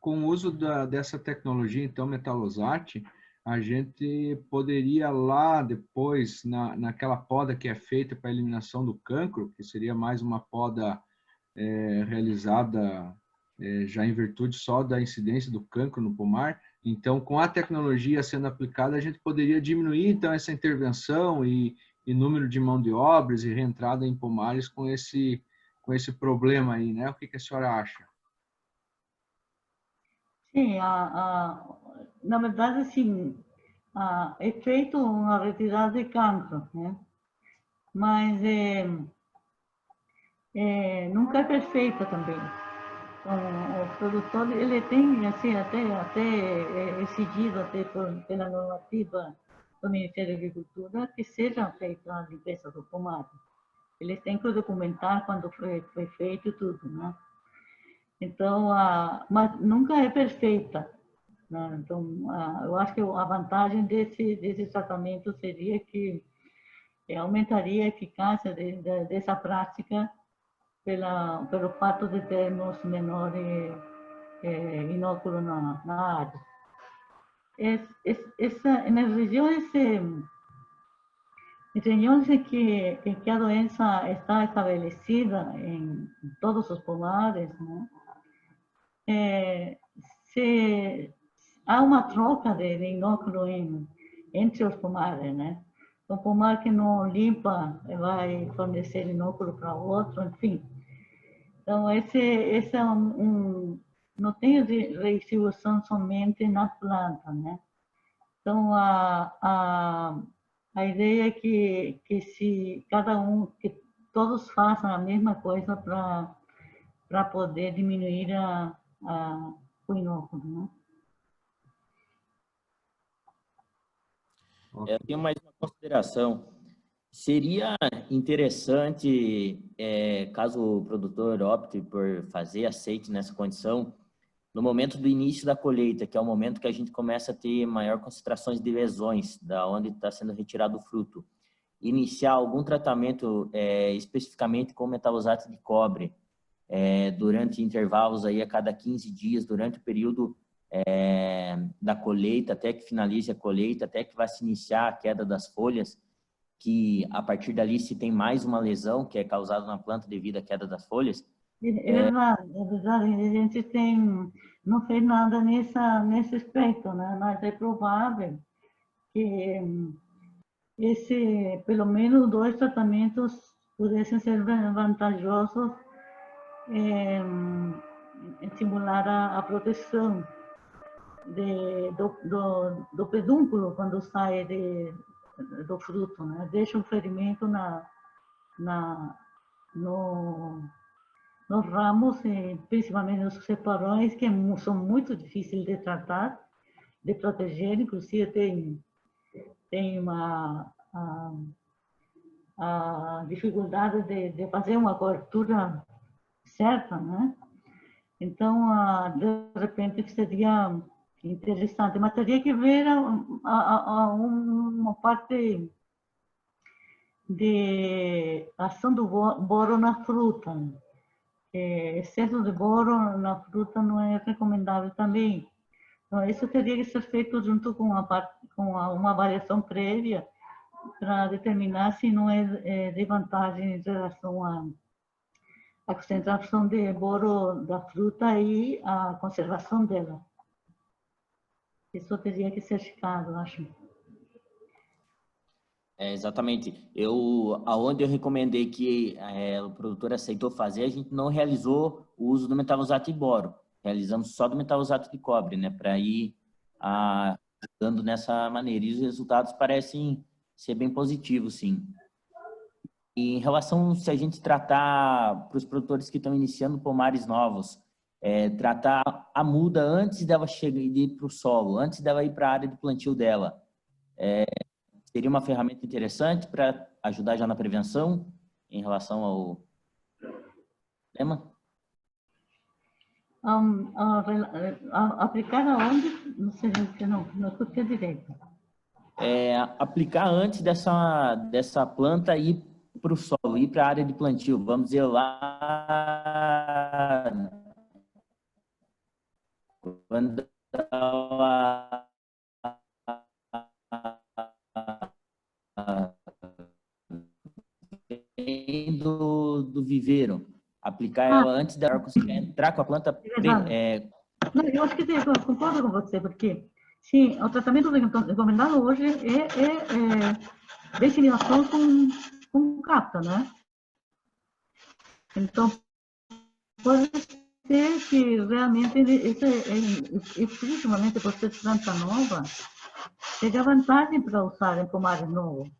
com o uso dessa tecnologia, então, Metalosat, a gente poderia lá depois, naquela poda que é feita para a eliminação do cancro, que seria mais uma poda realizada já em virtude só da incidência do cancro no pomar, então, com a tecnologia sendo aplicada, a gente poderia diminuir, então, essa intervenção e número de mão de obras e reentrada em pomares com esse problema aí, né? O que a senhora acha? Sim, na verdade, sim, é feito uma retirada de cancro, né? Mas nunca é perfeita também. Então, o produtor, ele tem, assim, até exigido pela normativa do Ministério da Agricultura que seja feita a limpeza do pomar. Eles têm que documentar quando foi feito tudo, né? Então, mas nunca é perfeita, né? Então, eu acho que a vantagem desse tratamento seria que aumentaria a eficácia dessa prática pelo fato de termos menor inóculo na área. Nas regiões em que a doença está estabelecida em todos os pomares, né? Há uma troca de inóculo entre os pomares, né? O pomar que não limpa vai fornecer inóculo para o outro, enfim. Então, esse é não tem redistribuição somente na planta, né? Então, a ideia é que se que todos façam a mesma coisa para poder diminuir o inóculo, né? Eu tenho mais uma consideração. Seria interessante, caso o produtor opte por fazer aceite nessa condição, no momento do início da colheita, que é o momento que a gente começa a ter maior concentrações de lesões, da onde está sendo retirado o fruto, iniciar algum tratamento especificamente com metalosate de cobre, durante intervalos aí a cada 15 dias, durante o período da colheita, até que finalize a colheita, até que vai se iniciar a queda das folhas, que a partir dali se tem mais uma lesão que é causada na planta devido à queda das folhas. É verdade, a gente não fez nada nesse aspecto, né? Mas é provável que pelo menos 2 tratamentos pudessem ser vantajosos em estimular a proteção do pedúnculo quando sai do fruto, né? Deixa um ferimento nos ramos, principalmente nos ceparões, que são muito difíceis de tratar, de proteger, inclusive tem a dificuldade de fazer uma cobertura certa, né? Então, de repente, seria interessante, mas teria que ver uma parte de ação do boro na fruta. Excesso de boro na fruta não é recomendável também. Então, isso teria que ser feito junto com uma avaliação prévia para determinar se não é de vantagem em relação à concentração de boro da fruta e a conservação dela. Isso teria que ser checado, acho. Exatamente. Aonde eu recomendei que o produtor aceitou fazer, a gente não realizou o uso do metalosato de boro. Realizamos só do metalosato de cobre, né? Para ir dando nessa maneira. E os resultados parecem ser bem positivos, sim. E em relação, se a gente tratar para os produtores que estão iniciando pomares novos, tratar a muda antes dela chegar e ir para o solo, antes dela ir para a área de plantio dela. Seria uma ferramenta interessante para ajudar já na prevenção em relação ao problema? Aplicar aonde? Não sei, não escutei direito. Aplicar antes dessa planta ir para o solo, ir para a área de plantio. Vamos dizer lá, quando ela do viveiro, aplicar ela antes dela conseguir entrar com a planta. Não, eu acho que eu concordo com você, porque sim, o tratamento recomendado hoje é ventilação com capta, né? Então, pode ser que realmente, principalmente por ser planta nova, seja vantagem para usar em pomares novos.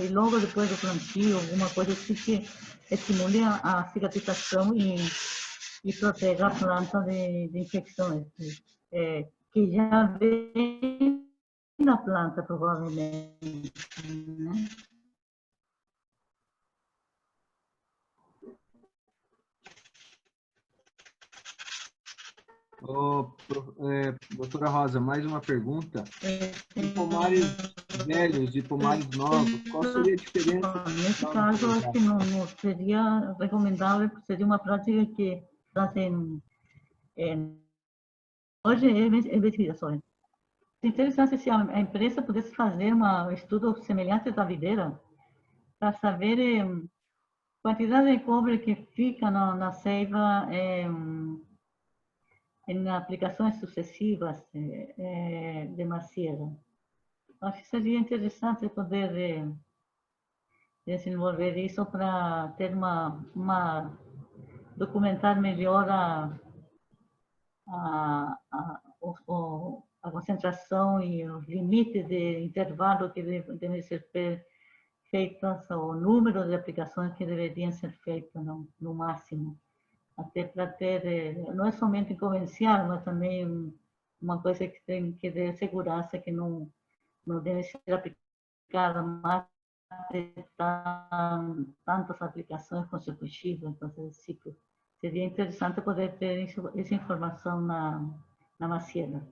E logo depois do plantio, alguma coisa assim que estimule a cicatrização e proteja a planta de infecções que já vem na planta, provavelmente, né? Doutora Rosa, mais uma pergunta. Em pomares velhos e pomares novos, qual seria a diferença? Nesse caso, eu acho que não seria recomendável, porque seria uma prática que fazem hoje é investigações. É interessante se a empresa pudesse fazer um estudo semelhante da videira para saber a quantidade de cobre que fica na seiva em aplicações sucessivas de macieira. Acho que seria interessante poder desenvolver isso para ter documentar melhor a concentração e os limites de intervalo que devem ser feitas, o número de aplicações que deveriam ser feitas no máximo. Até para ter, não é somente comercial, mas também uma coisa que tem que ter segurança que não deve ser aplicada mais de tantas aplicações consecutivas, então, ciclo. Seria interessante poder ter essa informação na macieira.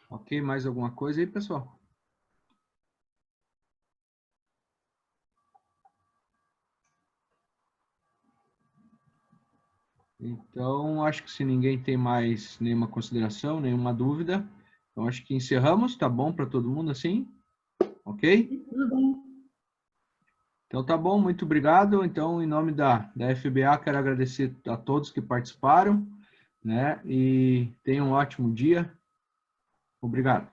Ok, mais alguma coisa aí, pessoal? Então, acho que se ninguém tem mais nenhuma consideração, nenhuma dúvida, então acho que encerramos, tá bom para todo mundo assim? Ok? Tudo bem. Então tá bom, muito obrigado. Então, em nome da FBA, quero agradecer a todos que participaram, né? E tenham um ótimo dia. Obrigado.